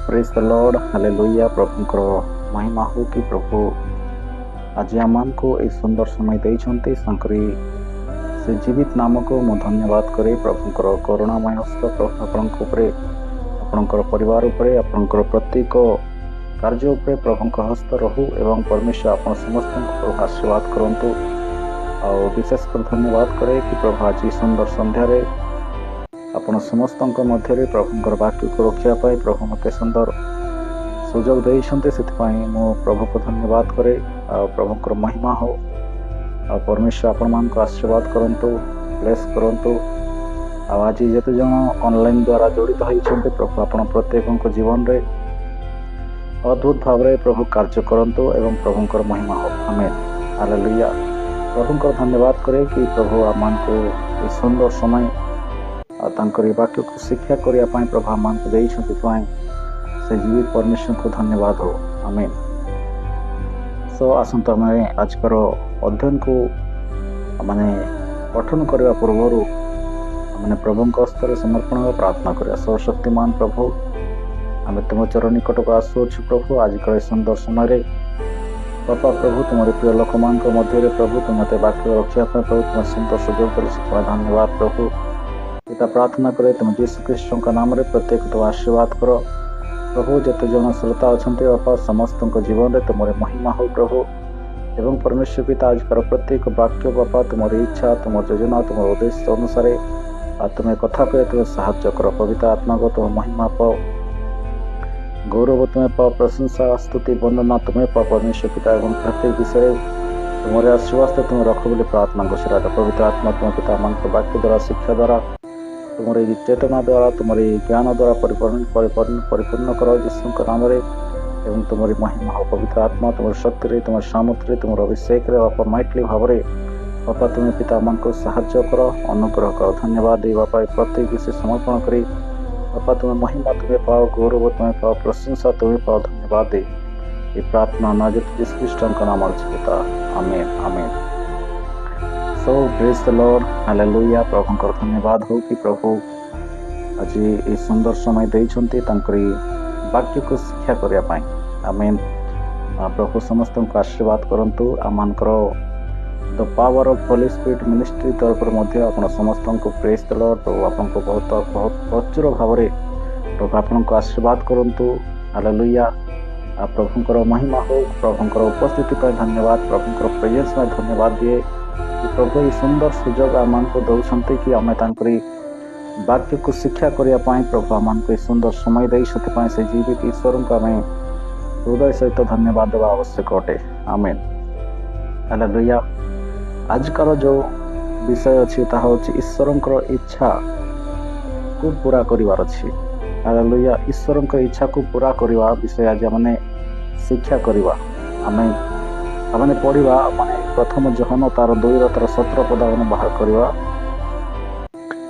Praise the lord hallelujah. प्रभुଙ୍କର महिमा हो कि प्रभु आज आमको ए सुंदर समय देइछन्ते संकरी से जीवित नाम को मु धन्यवाद करे। प्रभुଙ୍କର करुणामय हस्त प्रभु आपणଙ୍କ उपरे आपणଙ୍କର परिवार उपरे आपणଙ୍କର प्रत्येक कार्य उपरे प्रभुଙ୍କ हस्त रहू एवं परमेश्वर आपण समस्त को आशीर्वाद करंतु। और विशेषकर धन्यवाद करे कि प्रभु आज सुंदर संध्यार आपण समस्त मध्य प्रभुଙ୍କର वाक्य को रखा प्रभु मत सुंदर सुजोग देइछन्ते से मु प्रभु को धन्यवाद करे। प्रभुଙ୍କର महिमा हो परमेश्वर आपण मान को आशीर्वाद करंतु ब्लेस करंतु। आज जेते जन ऑनलाइन द्वारा जड़ित होइछन्ते प्रभु आपण प्रत्येक जीवन रे अद्भुत भाव रे प्रभु कार्य करंतु एवं प्रभुଙ୍କର महिमा हो। Amen hallelujah. प्रभुଙ୍କର धन्यवाद करे कि प्रभु आमान को ए सुंदर समय तांकर वाक्य को शिक्षा करिया पाए प्रभु आमान को देइछन्ते से जीवित परमेश्वर को धन्यवाद हो। आमेन। सो आसंता मैं आज कर अध्ययन को माने पठन करने पूर्व मैंने प्रभु हस्तर समर्पण और प्रार्थना करिया। सर्वशक्तिमान प्रभु आम तुम चरण निकट को आसुच प्रभु आज कर सुंदर समय बापा प्रभु तुम प्रिय लोक मान मध्य प्रभु तुम मत वाक्य रखापी प्रभु तुम सुंदर सुजोग कर धन्यवाद प्रभु। पिता प्रार्थना करे तुम यीशु ख्रीष्ट का नाम रे प्रत्येक तो आशीर्वाद कर प्रभु। जिते जन श्रोता अच्छा बापा समस्त जीवन में तुम महिमा हो प्रभु एवं परमेश्वर पिता आज कर प्रत्येक वाक्य बापा तुम इच्छा तुम योजना तुम उद्देश्य अनुसार तुम्हें कथा कहे तुम साहाଯ୍य कर। पवित्र आत्मा को तुम महिमा पाओ गौरव तुम्हें पाओ प्रशंसा स्तुति वंदना तुम्हें पाओ परमेश्वर पिता एवं प्रत्येक विषय तुम्हारे आशीर्वाद तुम रख बोली प्रार्थना घोषणा। पवित्र आत्मा तुम पिता मान को वाक्य द्वारा शिक्षा द्वारा तुम्हारे चेतना द्वारा तुम्हारे ज्ञान द्वारा परिपूर्ण करो यीशु नाम रे एवं तुम्हारी महिमा हो। पवित्र आत्मा तुम्हारी शक्ति रे तुम्हारे सामर्थ रे तुम्हारे अभिषेक रे बापा माइटली भाव रे बापा तुम्हें पिता मान को साहाଯ୍य करो अनुग्रह करो। धन्यवाद दे बापा प्रत्येक विषय समर्पण करी बापा तुम्हें महिमा तुम्हें पाओ गौरव तुम्हें पाओ प्रशंसा तुम्हें पाओ। धन्यवाद दे ये प्रार्थना नाजत यीशु ख्रीष्ट का नाम पिता amen amen. So praise the lord hallelujah. प्रभुଙ୍କର धन्यवाद हो कि प्रभु आज ये सुंदर समय देइछन्ते तांकरी वाक्य को शिक्षा करिया पाए। आमेन। प्रभु समस्त को आशीर्वाद करंतु। आमानकर the power of holy spirit ministry तरफ मध्य आपण समस्त को प्रेज द लॉर्ड प्रभु आपन को बहुत बहुत प्रचुर भाव रे प्रभु आपन को आशीर्वाद करंतु। हालेलुया। प्रभुଙ୍କର महिमा हो प्रभुଙ୍କର उपस्थिति पर धन्यवाद प्रभुଙ୍କର प्रेजेंस में धन्यवाद दिए प्रभु ये सुंदर सुजोग आम को दौरान कि आम तांकरी वाक्य को शिक्षा करने प्रभु आम को सुंदर समय दे से जीवित ईश्वर को आम हृदय सहित धन्यवाद देवा आवश्यक अटे। Amen hallelujah. आजकार जो विषय अच्छी ताहा ईश्वर इच्छा को पूरा करिवार अछि। हालेलुया। ईश्वर इच्छा को पूरा करवा विषय आज मैंने शिक्षा करवा आम पढ़ा माने प्रथम जहन तार 2:17 पद बाहर करवा।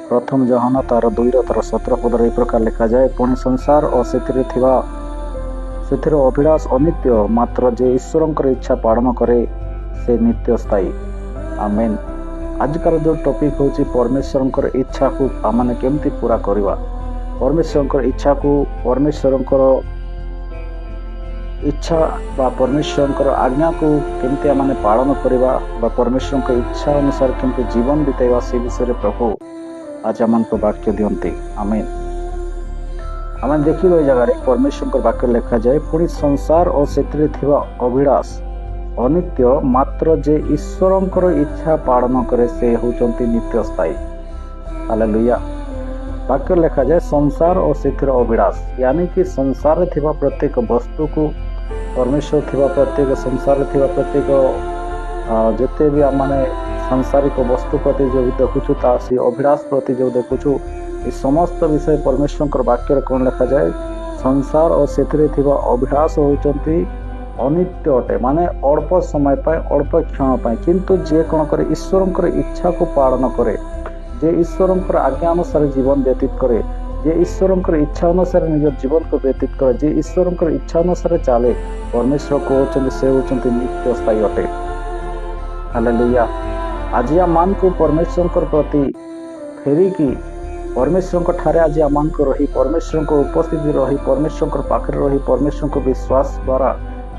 प्रथम जहन तार 2:17 पद ए प्रकार लिखा जाए पुणी संसार और से अभिलाष अनित्य मात्र जे ईश्वर इच्छा पालन करे से नित्य स्थायी। आमेन। आजकार जो टॉपिक होची परमेश्वर इच्छा को आम केमती पूरा करवा। परमेश्वर इच्छा को परमेश्वर इच्छा बा परमेश्वर आज्ञा को केमती आम पालन करवा बा परमेश्वर इच्छा अनुसार केमती जीवन बिताइबा से विषय प्रभु आज आम को वाक्य दियंते। आमेन। आम देखिए जगह परमेश्वर वाक्य लिखा जाए पुणी संसार और से अभिलाष अनित्य मात्र जे ईश्वर इच्छा पालन करे से होचंती नित्य स्थायी। हालेलुया। वाक्य लिखा जाए संसार और से अभिलाष यानी कि संसार थिबा प्रत्येक वस्तु को परमेश्वर थिबा प्रत्येक संसार थिबा प्रत्येक जिते भी आमने सांसारिक वस्तु प्रति जो देखुचु सी अभिलाष प्रति जो देखुचु ये समस्त विषय परमेश्वर वाक्य कौन लिखा जाए संसार और से अभिलाष होचंती अनित्य अटे माने अल्प समय पाए अल्प क्षण पाए किंतु जे कौन करे ईश्वर इच्छा को पालन करे जे ईश्वर आज्ञा अनुसार जीवन व्यतीत करे जे ईश्वर इच्छा अनुसार निज जीवन को व्यतीत करे जे ईश्वर इच्छा अनुसार चले परमेश्वर को होचंती से होचंती नित्य स्थायी अटे। हालेलुया। आज मान को परमेश्वर प्रति फेरिकी परमेश्वर ठारे आज आम रही परमेश्वर उपस्थिति रही परमेश्वर पाखे रही परमेश्वर विश्वास द्वारा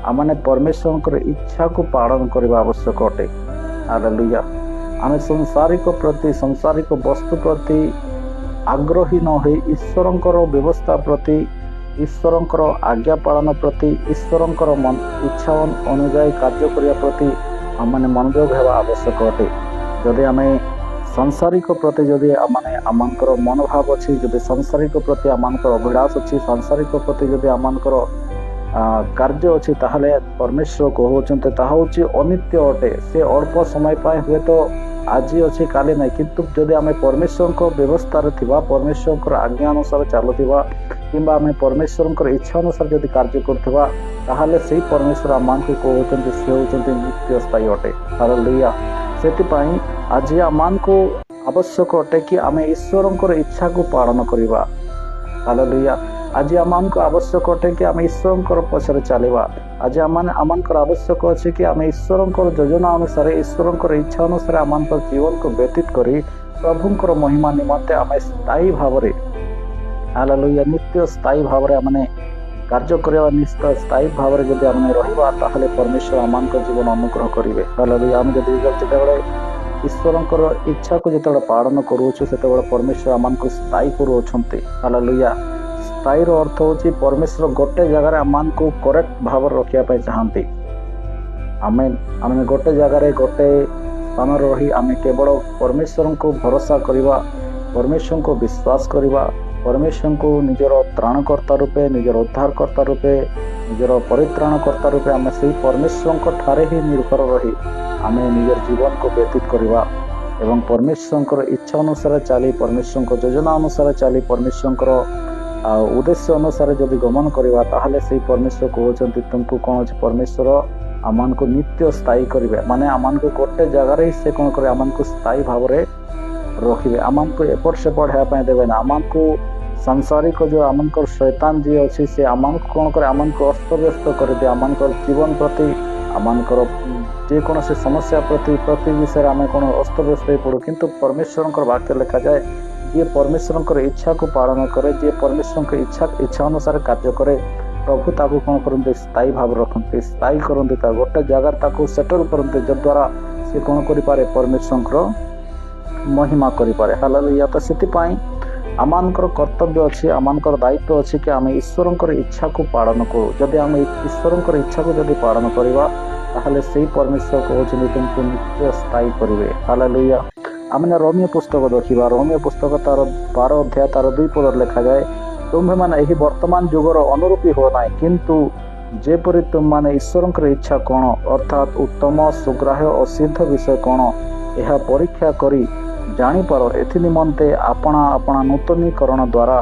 आम परमेश्वर इच्छा को पालन करने आवश्यक अटे। हालेलुया। आम सांसारिक वस्तु प्रति आग्रही न हो ईश्वर व्यवस्था प्रति ईश्वर आज्ञा पालन प्रति ईश्वर इच्छा अनुजाई कार्य करने प्रति आम मनोयोग होगा आवश्यक अटे। जदि आम सांसारिक प्रति जदि आमर मनोभाव अच्छी जदि सांसारिक प्रति आमर अभिलाष अच्छी सांसारिक प्रति जदि आमर कार्य अच्छी ताहले परमेश्वर कहते अनित्य अटे। से अल्प समय पाए हुए तो आज अच्छी काली ना किंतु जदि आम परमेश्वर को व्यवस्था थिबा परमेश्वर आज्ञा अनुसार चलुवा कि आम परमेश्वर इच्छा अनुसार जदि कार्य करथिबा ताहले से परमेश्वर आम को कहते से होचंती नित्य स्थायी अटे। हालेलुया। सेतिपाई आज आम को आवश्यक अटे कि आम ईश्वर इच्छा को पालन करवा। हालेलुया। आज आम को आवश्यक अटे कि आम ईश्वर पछरे चलवा। आज आम आवश्यक अच्छे कि आम ईश्वर योजना अनुसार ईश्वर इच्छा अनुसार आम जीवन को व्यतीत करी प्रभुंकर महिमा निमंते आम स्थायी भाव में हालेलुया नित्य स्थायी भाव में आम कार्य करवा निश्चित स्थायी भाव में जब आम रहा ताहले परमेश्वर आम जीवन अनुग्रह करेंगे। हालेलुया। आम जब जिते ईश्वर इच्छा को जिते पालन करुचु से परमेश्वर आम को स्थायी करुँच। हालेलुया। स्थायी अर्थ होची परमेश्वर गोटे जगार आम को करेक्ट भाव रखापी चाहती। आम गोटे जगार गोटे स्थान रही आम केवल परमेश्वर को भरोसा करवा परमेश्वर को विश्वास करवा परमेश्वर को निजर त्राणकर्ता रूपे निजर उद्धारकर्ता रूपे निजर परित्राणकर्ता रूपे आम से परमेश्वर ठारे ही निर्भर रही आम निजर जीवन को व्यतीत करवा एवं परमेश्वर इच्छा अनुसार चली परमेश्वर योजना अनुसार चली परमेश्वर उद्देश्य अनुसार जदि गमन करवा ताहले से परमेश्वर कहते तुमको कौन अच्छे परमेश्वर आम को नित्य स्थायी करेंगे माने आम को गोटे जगार ही से कौन करे आम को स्थायी भाव में रखिए आम को एपट सेपट होगापी देवे ना आम को सांसारिक जो आम शैतान जी अच्छी से आम को कौन करे आम को अस्तव्यस्त कर दिए आम जीवन प्रति आम जेकोसी समस्या प्रति विषय आम कौन अस्तव्यस्त हो पड़ू किंतु परमेश्वर वाक्य लिखा जाए जी परमेश्वर इच्छा को पालन करे जी परमेश्वर इच्छा अनुसार कार्य करे प्रभु ताकू कौन करते स्थायी भाव रखते स्थायी करते गोटे जगार सेटल करते जद्वारा से कौन करे परमेश्वर महिमा करे। हालेलुया। तो सेतिपाई आमानकर कर्तव्य अच्छी आमानकर दायित्व अच्छी कि आम ईश्वर इच्छा को पालन करूँ जदि आम ईश्वर इच्छा को जदि पालन करवा ताहले से परमेश्वर कहते तुमको नित्य स्थायी करेंगे। हालेलुया। आमने रोमियो पुस्तक देखा रोमियो पुस्तक तार 12 अध्याय तार 2 पद लिखा जाए तुम्हें माने यही वर्तमान जुगर अनुरूपी हो ना किंतु जेपरी तुम माने ईश्वर इच्छा कौन अर्थात उत्तम सुग्राह्य और सिद्ध विषय कौन यह परीक्षा करी जानीपार एथि निमंते आपणा आपणा नूतनीकरण द्वारा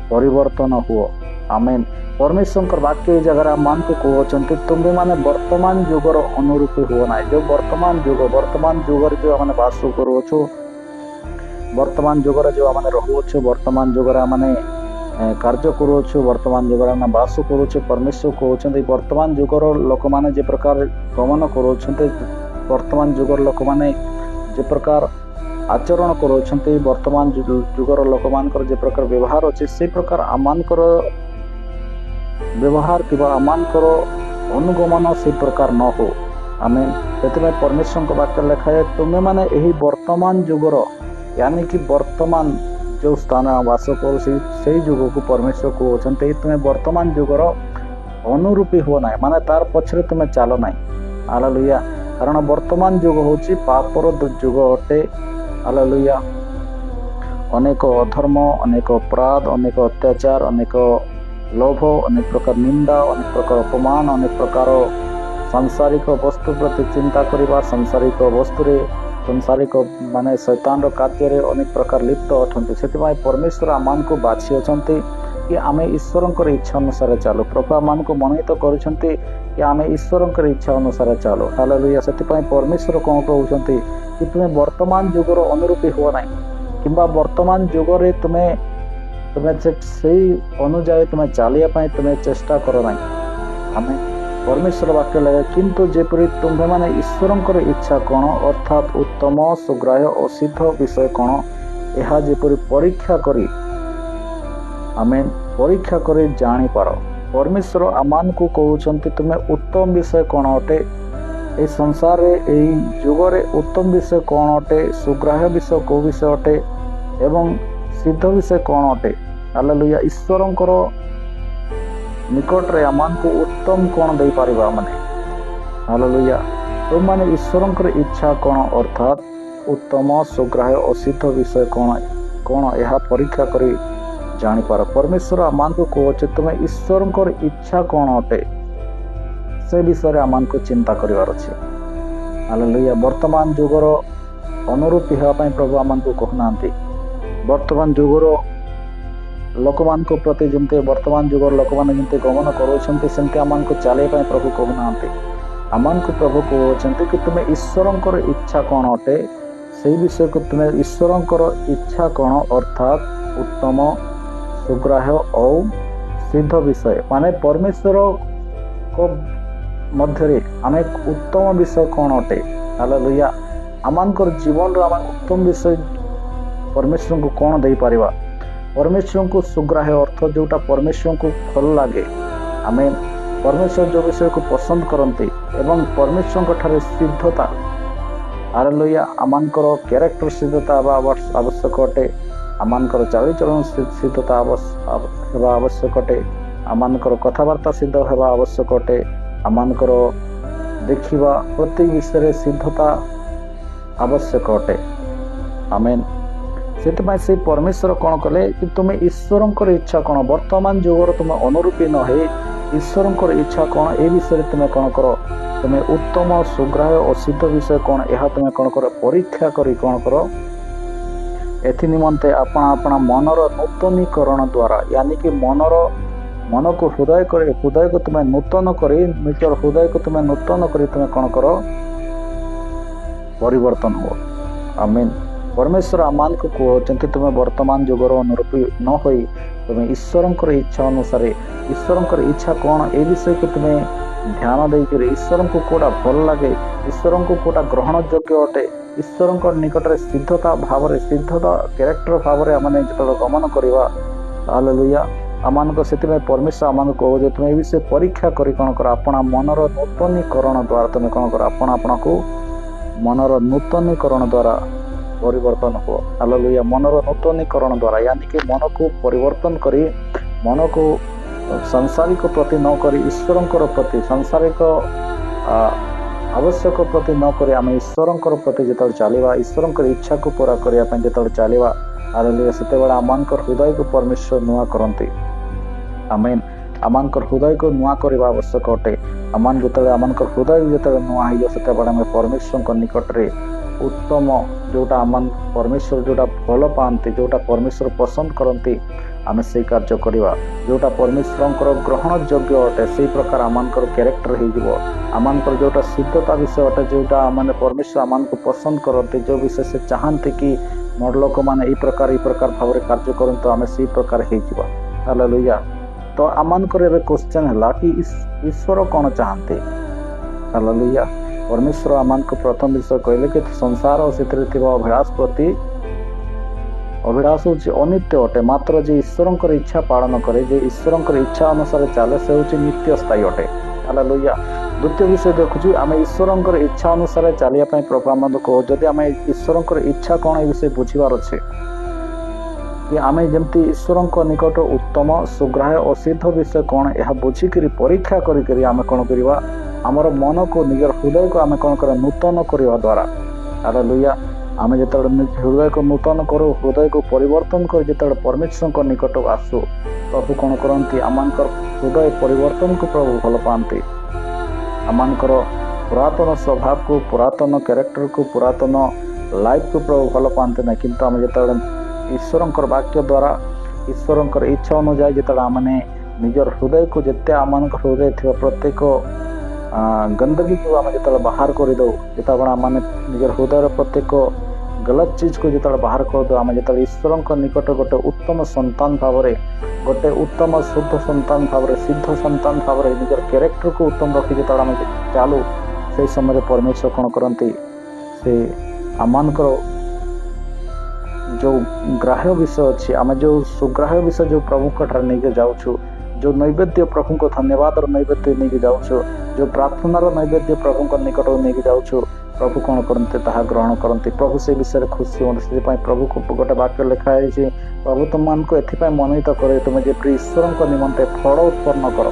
परिवर्तन हुओ। आमेन। परमेश्वर वाक्य जगह आम को कहते तुम्हें माने वर्तमान जुगर अनुरूपी हुओ ना जो वर्तमान जुगर जो आम बास करुचु वर्तमान जुगर जो आम रोचु वर्तमान जुगर आम कार्य करुचु वर्तमान जुगर आम बास करुचु परमेश्वर कहते वर्तमान जुगर लोक मैंने जे प्रकार गमन करुँच वर्तमान जुगर लोक मैंने जे प्रकार आचरण करुँच वर्तमान जुगर लोक मानकर जे प्रकार व्यवहार अच्छे से प्रकार आमानकर व्यवहार कि आमानकर अनुगमन से प्रकार न हो। आमेन। से परमेश्वर वाक्य लिखा है तुम्हें माने यही वर्तमान जुगर यानी कि वर्तमान जो स्थान वास करो से जुग को परमेश्वर कहते तुम्हें वर्तमान जुगर अनुरूपी हो ना माने तार पछरे तुम्हें चल ना। हालेलुया। कारण वर्तमान जुग होची पापर जुग अटे। हालेलुया। अनेक अधर्म अनेक अपराध अनेक अत्याचार अनेक लोभ अनेक प्रकार निंदा अनेक प्रकार अपमान अनेक प्रकार सांसारिक वस्तु प्रति चिंता करवा सांसारिक वस्तुरे सांसारिक माने शैतान कार्य अनेक प्रकार लिप्त अटंती से परमेश्वर आम को बाछी अछंती कि आम ईश्वर इच्छा अनुसार चलो प्रभु आम को मनोनीत करुँच कि आम ईश्वर इच्छा अनुसार चलो। हालेलुया। से परमेश्वर कौन कहते कि तुम्हें वर्तमान जुगर अनुरूपी हुआ ना कि वर्तमान जुगर तुम्हें से अनुजाई तुम्हें चलिया तुम्हें चेष्टा कर ना। आम परमेश्वर वाक्य लगे किंतु जेपरी तुम्हें माने ईश्वर इच्छा कौन अर्थात उत्तम सुग्राह्य और सिद्ध विषय कौन ଏହା ଯେପରି ପରୀକ୍ଷା କରି ଆମେ ପରୀକ୍ଷା କରି ଜାଣିପାର। परमेश्वर आमान को कहते तुम्हें उत्तम विषय कौन अटे, ये संसार यही जुगरे उत्तम विषय कौन अटे, सुग्राह्य विषय कौ विषय अटे एवं सिद्ध विषय कौन अटे। हालेलुया। ईश्वरंकर निकट रे आमान को उत्तम कौन दे पारिबा माने। हालेलुया। तो माने ईश्वरंकर इच्छा कौन अर्थात उत्तम सुग्राह्य असिद्ध विषय कौन कौन यह परीक्षा करी जानिपार। परमेश्वर आमान को कहते तुम्हें ईश्वर इच्छा कौन अटे से विषय आमान को चिंता करिवार अछि। हालेलुया। वर्तमान जुगर अनुरूपी होगा प्रभु आमान को कहना वर्तमान जुगर लोक मान प्रति जमते वर्तमान जुगर लोक मैंने जमते गमन करमती आमान को चलने प्रभु कहना आमान को प्रभु कहते कि तुम्हें ईश्वर इच्छा कौन अटे से विषय को तुम्हें ईश्वर इच्छा कौन अर्थात उत्तम सुग्राह्य और सिद्ध विषय माने परमेश्वर को मध्य आम उत्तम विषय कौन अटे। हालेलुया। आमानकर जीवन आम उत्तम विषय परमेश्वर को कौन दे पारिबा। परमेश्वर को सुग्राह्य अर्थ जोटा परमेश्वर को भल लगे आम परमेश्वर जो विषय को पसंद करते एवं परमेश्वर ठारे सिद्धता। हालेलुया। आमानकर कैरेक्टर सिद्धता आवश्यक अटे, आमानकर चालीचलन सिद्धता आवश्यक अटे, आमानकर कथबार्ता सिद्ध होगा आवश्यक अटे, आमानकर देखिबा प्रति विषय सिद्धता आवश्यक अटे। आमेन। से परमेश्वर कौन कले कि तुम्हें ईश्वर इच्छा कौन वर्तमान जुगर तुम्हें अनुरूपी न हो ईश्वर इच्छा कौन ए विषय तुम्हें कौन कर तुम्हें उत्तम सुग्राह्य असिद्ध विषय कौन यह तुम्हें कौन कर परीक्षा करी कौन कर एथि निमंते अपना अपना मनर नूतनीकरण द्वारा यानी कि मन को हृदय को तुम्हें नूतन करी निजर हृदय को तुम्हें नूतन करी तुम्हें कौन कर परिवर्तन हो। आमीन। परमेश्वर आमान को कहते तुम्हें वर्तमान जुगर अनुरूपी न हो तुम्हें ईश्वर इच्छा अनुसार ईश्वर इच्छा कौन ए विषय को तुम्हें ध्यान देकर ईश्वर को कोटा भल लगे ईश्वर को कोटा ग्रहण योग्य अटे ईश्वर निकट में सिद्धता भाव सिद्धता कैरेक्टर भाव आम जो गमन करवा। हालेलुया। आमान को से परमेश्वर आमान को कहे तुम्हें विषय परीक्षा करी कौन कर अपना मनर नूतनीकरण द्वारा तुम्हें कौन कर अपना को मनर नूतनीकरण द्वारा परिवर्तन हो। हालेलुया। मनर नूतनीकरण द्वारा यानी कि मन को परिवर्तन करी मन को सांसारिक प्रति न करी ईश्वर प्रति सांसारिक आवश्यक प्रति न करी आम ईश्वर प्रति जो चलवा ईश्वर इच्छा को पूरा करने जो चलवा। हालेलुया। से आमानकर हृदय को परमेश्वर नुआ करती। आमीन। आमानकर हृदय को नुआ करवा आवश्यक अटे। आमान जो आमानकर हृदय जो नुआ हो आम परमेश्वर निकट में उत्तम जोटा आमान परमेश्वर जोटा भल पाती जोटा परमेश्वर पसंद करती आम से कार्य करवा जोटा परमेश्वर ग्रहण योग्य अटे से प्रकार आमानकर कैरेक्टर हो आमानकर जोटा सिद्धता विषय अटे जोटा आम परमेश्वर आमान को पसंद करते जो विषय से चाहते कि मोर लोक मैंने यही प्रकार भाव कार्य करते आम से प्रकार हो। हालेलुया। तो आमानकर एबे क्वेश्चन है कि ईश्वर कौन चाहते। हालेलुया। परमेश्वर आमान को प्रथम विषय कहले कि संसार और अभिलाष प्रति अभिलाष हूँ अनित्य अटे मात्र जे ईश्वर इच्छा पालन करे जे ईश्वर इच्छा अनुसार चले से हूँ नित्य स्थायी अटे। हालेलुया। द्वितीय विषय देखु आम ईश्वर इच्छा अनुसार चलिया प्रभु आम कह जदि आम ईश्वर इच्छा कौन ये विषय बुझार अच्छे कि आम जमती ईश्वर निकट उत्तम सुग्राह्य असिद्ध विषय कौन यह बुझिक परीक्षा करें कौन करवा आमर मन को निजर हृदय को आम कौन कर नूतन करने द्वारा। हालेलुया। आम जो हृदय को नूतन करूँ हृदय को परिवर्तन कर जो परमेश्वर निकट आसू प्रभु कौन करती आमानकर हृदय परिवर्तन को प्रभु भल पाती आमानकर पुरातन स्वभाव को पुरातन कैरेक्टर को पुरातन लाइफ को प्रभु भल पाते ना किंतु आम जो ईश्वर वाक्य द्वारा ईश्वर इच्छा अनुजाई जो आम निजर हृदय को जिते आम हृदय थी प्रत्येक गंदगी को आम जो बाहर करदे जो आम निजर हृदय प्रत्येक गलत चीज को जो बाहर करदे आम जो ईश्वर निकट गोटे उत्तम संतान भाव गोटे उत्तम शुद्ध संतान भाव सिद्ध संतान भाव निजर कैरेक्टर को उत्तम रखी जो आम चालू से समय परमेश्वर कौन करती से आमानकर जो ग्राह्य विषय अच्छी आम जो सुग्राह्य विषय जो प्रभु नहीं जाऊँ जो नैवेद्य प्रभु को धन्यवाद नैवेद्य नहीं जाऊँ जो प्रार्थनार नैवेद्य प्रभु निकट नहीं जाऊँ प्रभु कौन करते ग्रहण करते प्रभु से विषय खुशी हूँ से प्रभु को गोटे वाक्य लिखाई प्रभु तुम मान को एथपाई मनोनीत करे तुम जब ईश्वर निमंते फल उत्पन्न कर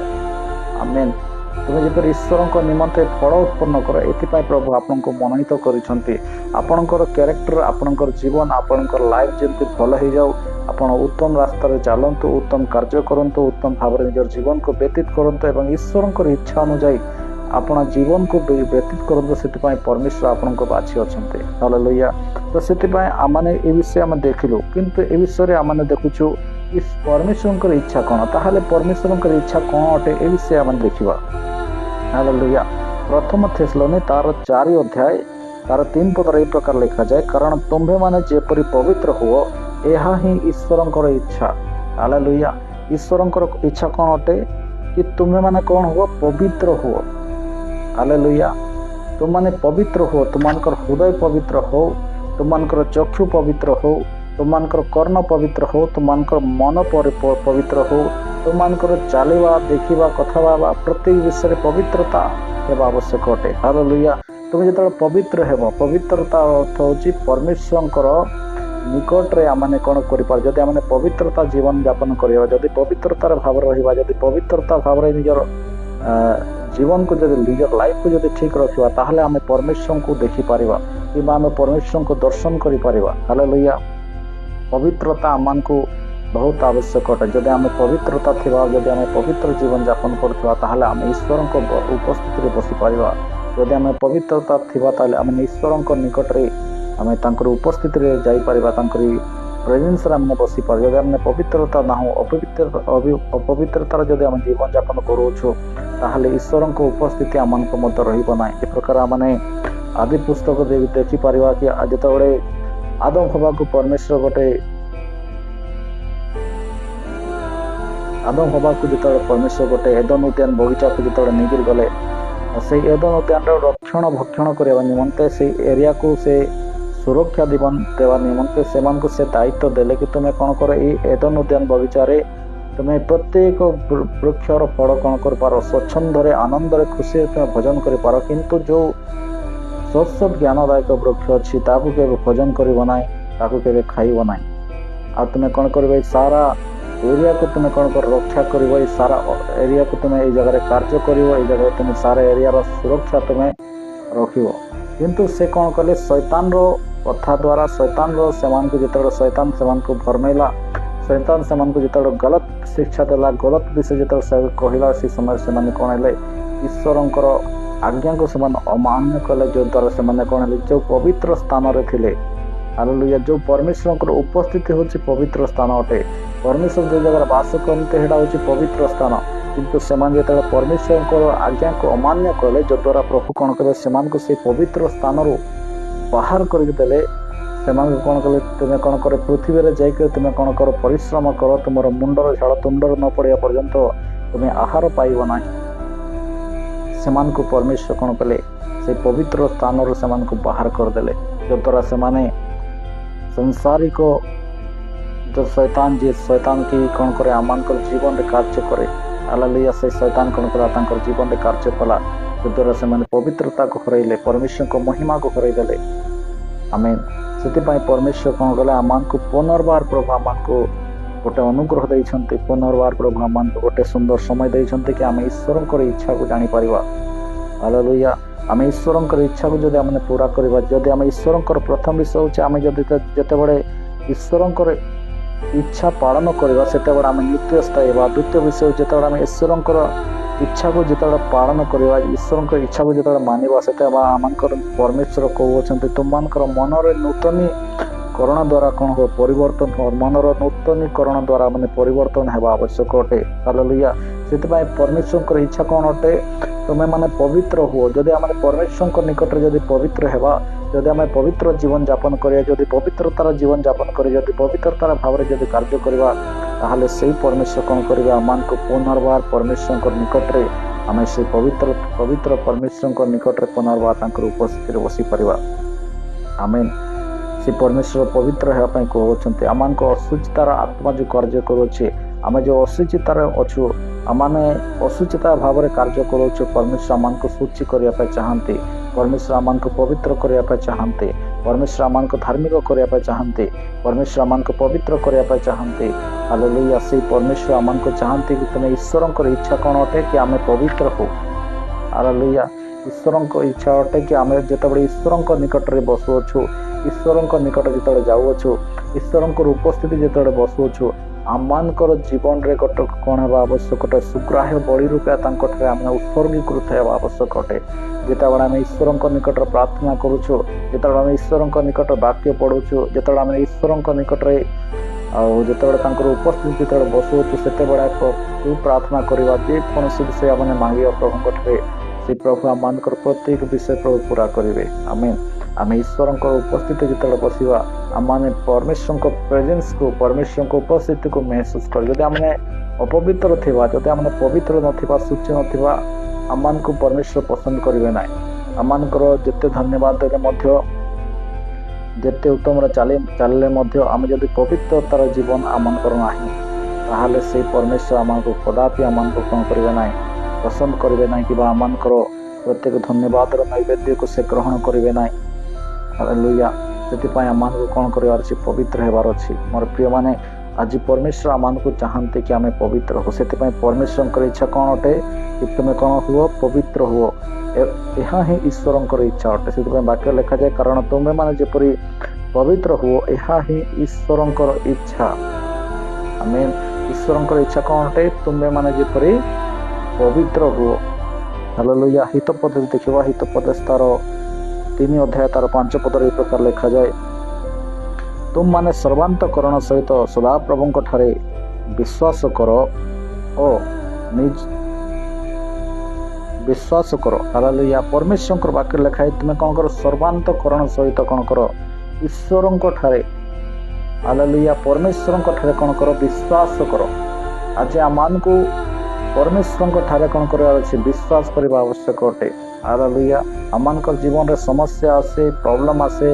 आमेन तुम जब ईश्वर निमंते फल उत्पन्न कर एथपाई प्रभु आपन को मनोनीत कर कैरेक्टर आपणकर जीवन आपणकर लाइफ जमी भल हो जाऊ आपण उत्तम रास्तार चलतु उत्तम कार्य करतु उत्तम भाव में निजर जीवन को व्यतीत करतु ईश्वर इच्छा अनुजाई आपण जीवन को व्यतीत करतु से परमेश्वर आपण को बाछी अच्छा हालेलुया तो से आम ए विषय आम देखिलु किंतु ए विषय आम देखुचु परमेश्वर इच्छा कौन ताहले परमेश्वर इच्छा कौन अटे ए विषय आम देखा हालेलुया प्रथम थेसलोनी तार 4 अध्याय तार 3 पदर ए प्रकार लिखा जाए कारण तुम्भे माने जेपरि पवित्र हुओ यह ही ईश्वर इच्छा हालेलुया ईश्वर इच्छा कौन अटे कि तुम्हें माने कौन हुओ पवित्र हुओ हालेलुया तुम माने पवित्र हो तुमकर हृदय पवित्र हो तुमकर चक्षु पवित्र हो तुमकर कर्ण पवित्र हो तुमकर मन पवित्र हो तुमकर चलवा देखा कथा प्रत्येक विषय पवित्रता हेबा आवश्यक अटे हालेलुया तुम जो पवित्र हेब पवित्रता अर्थ होची परमेश्वर निकट रे आमने कौन कर आमने पवित्रता जीवन यापन करवा जदि पवित्रतार भाव रहा जदि पवित्रता भाव निजर जीवन को जब निजर लाइफ को जब ठीक रखा ताहले आम परमेश्वर को देखिपर कि आम परमेश्वर को दर्शन कर हालेलुया पवित्रता आम को बहुत आवश्यक अटे जब आम पवित्रता थिबा जब आम पवित्र जीवन यापन करथिबा ताहले आम ईश्वर को उपस्थिति बसी पारिबा जब आम पवित्रता थिबा ताहले आम ईश्वर निकट रे आम तांकर उपस्थिति रे जाई पारिबा तांकर प्रेजेंस रे आम बसी पार जब आम पवित्रता ना हो अपवित्रतार जब आम जीवन यापन करूछु ताहले ईश्वर को उपस्थिति आम मध्य रहिबो ना ए प्रकार आमने आदि पुस्तक देखि पारिबा कि जेतेबेले आदम हवा को परमेश्वर गोटे आदम हवा को जो परमेश्वर गोटे एदन उद्यान बगीचा को जो नहीं गले से एदन उद्यान रक्षण भक्षण करने निमंते से एरिया को से सुरक्षा देवा निमंते से दायित्व देले कि तुम्हें कौन कर एदन उद्यान बगीचा रे तुम्हें प्रत्येक वृक्षर फल कौन कर पार स्वच्छंदरे आनंदरे खुशी तुम्हें भोजन कर पार किंतु जो शस्य ज्ञानदायक वृक्ष अच्छी ताकू के भोजन करना ताकू के खाइब ना आ तुम्हें कौन कर सारा एरिया को तुम्हें कौन कर रक्षा कर सारा एरिया को तुम्हें जगह कार्य कर जगह तुम्हें सारा एरिया सुरक्षा तुम्हें रख किंतु से कौन कले शैतान रो कथा द्वारा शैतान रो सेमान को जिते शैतान सेमान को भरमेला शैतान सेमान को जिते गलत शिक्षा देला गलत विषय जो कहला से समय से कौन है ईश्वर आज्ञा को सेमान अमान्य कले जो द्वारा से कौन है जो पवित्र स्थान रे थिले हालेलुया जो परमेश्वर उपस्थिति होची पवित्र स्थान अटे परमेश्वर जो जगह बास करते हेटा होची पवित्र स्थान किंतु सेमान जो परमेश्वर आज्ञा को अमान्य कले जो द्वारा प्रभु कौन कले सेमान को से पवित्र स्थान रू बाहर कर देले सेमान कौन कले तुम्हें कौन कर पृथ्वी रे जाइके तुम्हें कौन कर परिश्रम कर तुमर मुंडर झाड़ तुंडर न पड़िया पर्यंत तुम्हें आहार पाइब ना सेमान को परमेश्वर कौन कले से पवित्र स्थान रू सेमान को बाहर कर देले जो द्वारा सेमाने संसारिक जो शैतान की कौन करे आमानकर जीवन रे कार्य करे हालेलुया से शैतान कौन कला तांकर जीवन रे कार्य कला जो द्वारा से माने पवित्रता को हरैले परमेश्वर को महिमा को हरै देले आमेन सेति पय परमेश्वर कौन कला आमान को पुनर्बार प्रभु आमान को गोटे अनुग्रह दैछन्ते पुनर्बार प्रभु आमान को गोटे सुंदर समय दैछन्ते कि आम ईश्वर को इच्छा को जानि परिबा हालेलुया आम ईश्वर इच्छा को जब आम पूरा करवा जदि आम ईश्वर प्रथम विषय होचे आम जिते बड़े ईश्वर इच्छा पालन करवा से आम नित्य स्थायी द्वितीय विषय जो आम ईश्वर इच्छा को जो पालन करवा ईश्वर इच्छा को जो मानवा से आम परमेश्वर कहते तुम मनर नूतनीकरण द्वारा कौन हो परिवर्तन हो मनर नूतनीकरण द्वारा मैंने परिवर्तन होगा आवश्यक अटे हालेलुया से परमेश्वर इच्छा कौन अटे तुम्हें माने पवित्र हो जदि आम परमेश्वर निकट जदि पवित्र हेबा जदि आम पवित्र जीवन यापन करिया जदि पवित्रतार जीवन यापन करिया जदि पवित्रतार भाव में जदि कार्य करवा ताहले से परमेश्वर कौन करिया आमान को पुनर्बार परमेश्वर निकट रे आम से पवित्र परमेश्वर निकट रे पुनर्बार तांकर उपस्थिति रे बसी परिबा आमेन से परमेश्वर पवित्र होगापी कहते आम असुचितार आत्मा जो कार्य करुचे आम जो असुचितार अच्छु आम असुचिता भाव में कार्य करुचु परमेश्वर आम को सूची करने चाहते परमेश्वर आम को पवित्र करने चाहते परमेश्वर आम को धार्मिक करने चाहते परमेश्वर आम को पवित्र करने चाहते हालेलुया से परमेश्वर आम को चाहते कि तुम्हें ईश्वर इच्छा कौन अटे कि आम पवित्र हो हालेलुया ईश्वर इच्छा अटे कि आम जो ईश्वर निकट में बसुअछु ईश्वर निकट जो जाऊछु ईश्वर उपस्थिति जो बसुअछु आमर जीवन में गोटे कौन है आवश्यक गोटे सुग्राह्य बलि रूपे आम उत्सर्गीकृत होगा आवश्यक अटे जितेबाला आम ईश्वर निकट प्रार्थना करुचु जितेबाला आम ईश्वर निकट वाक्य पढ़ुचु जितेबाला आम ईश्वर निकट जो उपस्थिति जो बसुचु से प्रार्थना करवा जेकोसी विषय मैंने मांगे प्रभु से प्रभु आम प्रत्येक विषय प्रभु पूरा करेंगे आमेन आम ईश्वर उपस्थिति जो बसवा आम परमेश्वर को प्रेजेंस को परमेश्वर को उपस्थिति को महसूस कर जब आम अपवित्र थिबा जब आम पवित्र नथिबा सूची नथिबा आम को परमेश्वर पसंद करेंगे ना आमर जिते धन्यवाद देले जिते उत्तम चलिले आम जब पवित्रतार जीवन आमर ना ताहले से परमेश्वर आम को कदापि आम को कौन करेंगे ना पसंद करेंगे ना कि आमर प्रत्येक धन्यवाद नैवेद्य को से ग्रहण करेंगे ना हालेलुया से आम को कौन करार पवित्र होबार अच्छी मोर प्रिय माने आज परमेश्वर आम को चाहते कि आम पवित्र हो से परमेश्वर इच्छा कौन अटे कि तुम्हें कौन हुआ पवित्र हुआ यह ही ईश्वर इच्छा अटे से वाक्य लिखा जाए कारण तुम्हें माने जेपरी पवित्र हुआ यह ही ईश्वर इच्छा आमेन ईश्वर इच्छा कौन अटे तुम्हें माने जेपरी पवित्र हुआ हालेलुया हितोपदेश देखा हितोपदेश तार 3 अध्याय तार 5 पद प्रकार लिखा जाए तुम माने सर्वांतकरण सहित सदाप्रभु ठारे विश्वास कर और निज विश्वास कर हालेलुया परमेश्वर वाक्य लिखा है तुम्हें कौन कर सर्वांतकरण सहित कौन कर ईश्वर ठारे हालेलुया परमेश्वर ठारे कौन कर विश्वास कर आज आम को परमेश्वर ठारे कौन करार अच्छे विश्वास करने आवश्यक अटे हालेलुया आमर जीवन में समस्या आसे प्रॉब्लम आसे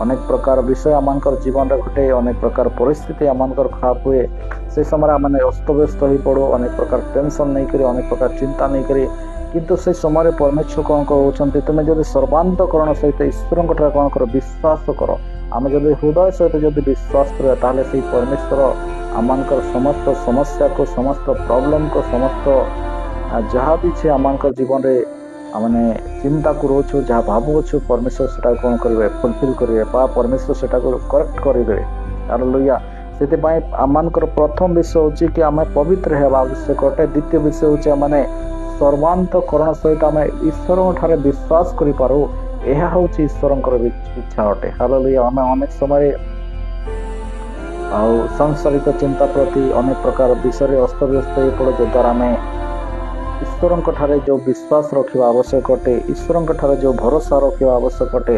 अनेक प्रकार विषय आमर जीवन में घटे अनेक प्रकार परिस्थिति आमर खराब हुए से समय आम अस्तव्यस्त हो पड़ो अनेक प्रकार टेंशन नहीं करी अनेक प्रकार चिंता नहीं करी किंतु से समय परमेश्वर कौन कहते तुम्हें जब सर्वांतकरण सहित ईश्वर कौन कर विश्वास कर आम जब हृदय सहित जब विश्वास करें से परमेश्वर आमर समस्त समस्या को समस्त प्रॉब्लम को समस्त जहाँ भी आमर जीवन में मैंने चिंता करोछु जहाँ भावुछु परमेश्वर से कौन करेंगे फुलफिल करेंगे परमेश्वर से करेक्ट करेंगे हालेलुया से आमर प्रथम विषय हूँ कि आम पवित्र होगा आवश्यक अटे द्वितीय विषय हूँ मैंने सर्वांतकरण सहित आम ईश्वर ठारे विश्वास करूँ यह हूँ ईश्वर इच्छा अटे हालेलुया आम अनेक समय सांसारिक चिंता प्रति अनेक प्रकार विषय अस्तव्यस्त हो पड़ो जो द्वारा आम ईश्वर ठारे जो विश्वास रखा आवश्यक अटे ईश्वर ठारे जो भरोसा रखा आवश्यक अटे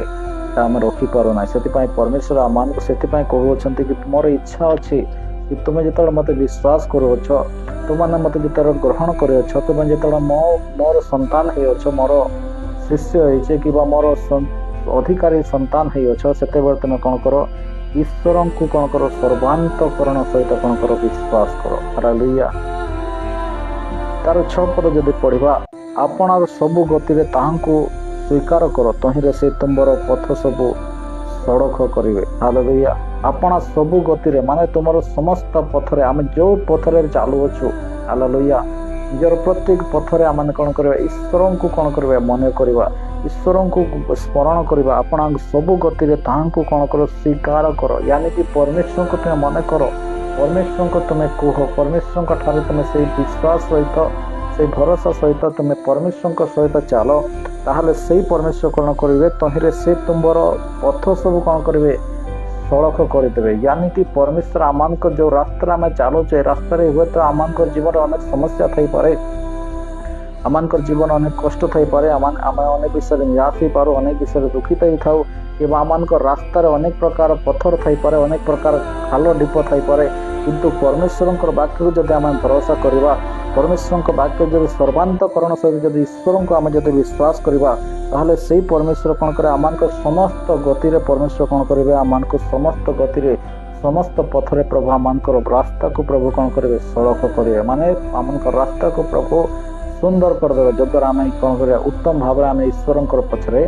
आम रखिपारूना से परमेश्वर आम को से कहते कि मोर इच्छा अच्छी कि तुम्हें जो मत विश्वास करुच तुमने मत जो ग्रहण कर तुम्हें जो मोर संतान हो मोर शिष्य हो कि मोर अधिकारी संतान हो से तुम्हें कौन कर ईश्वर को कौन कर सर्वांतकरण सहित कौन कर विश्वास कर हालेलुया तार 6 पद जब पढ़ा आपणार सबु गति में ताहांको स्वीकार कर तहिरे से तुम्बर पथ सबु सड़क करेंगे हालेलुया आपना सबु गति रे माने तुमर समस्त पथरे आम जो पथरे चालुअछु हालेलुया निजर प्रत्येक पथरे आम कौन करवा ईश्वर को कौन करवा मन करवा ईश्वर को स्मरण करवा आपना सबु गति रे ताहांको कौन कर स्वीकार कर यानी कि परमेश्वर को तुम्हें मन कर परमेश्वर को तुम्हें कह परमेश्वर ठारे तुम्हें से विश्वास सहित से भरोसा सहित तुम्हें परमेश्वर सहित चल ताहले से परमेश्वर कौन करेंगे तहिरे से तुम्हार पथ सब कौन करेंगे सड़क करदे यानी कि परमेश्वर आम जो रास्ता आम चलुचे रास्तार हुए तो आम जीवन अनेक समस्या थी पारे आम जीवन अनेक कष्ट थी पारे आम अनेक विषय निराश हो पार अनेक विषय दुखित ही था कि आम रास्तार अनेक प्रकार पत्थर थी पारे अनेक प्रकार खाल ढीप थी पारे किंतु परमेश्वर वाक्य को जब आम भरोसा करवा परमेश्वर वाक्य जब सर्वांतकरण सहित जब ईश्वर को आम जब विश्वास करवा ताहले से परमेश्वर कौन करे आम समस्त गति परमेश्वर कौन करेंगे आम समस्त गति समस्त पथरे प्रभु आम रास्ता को प्रभु कौन करेंगे सड़क करेंगे माने आम रास्ता को प्रभु सुंदर करदे जद्वारा आम कौन कर उत्तम भाव आम ईश्वर पछरे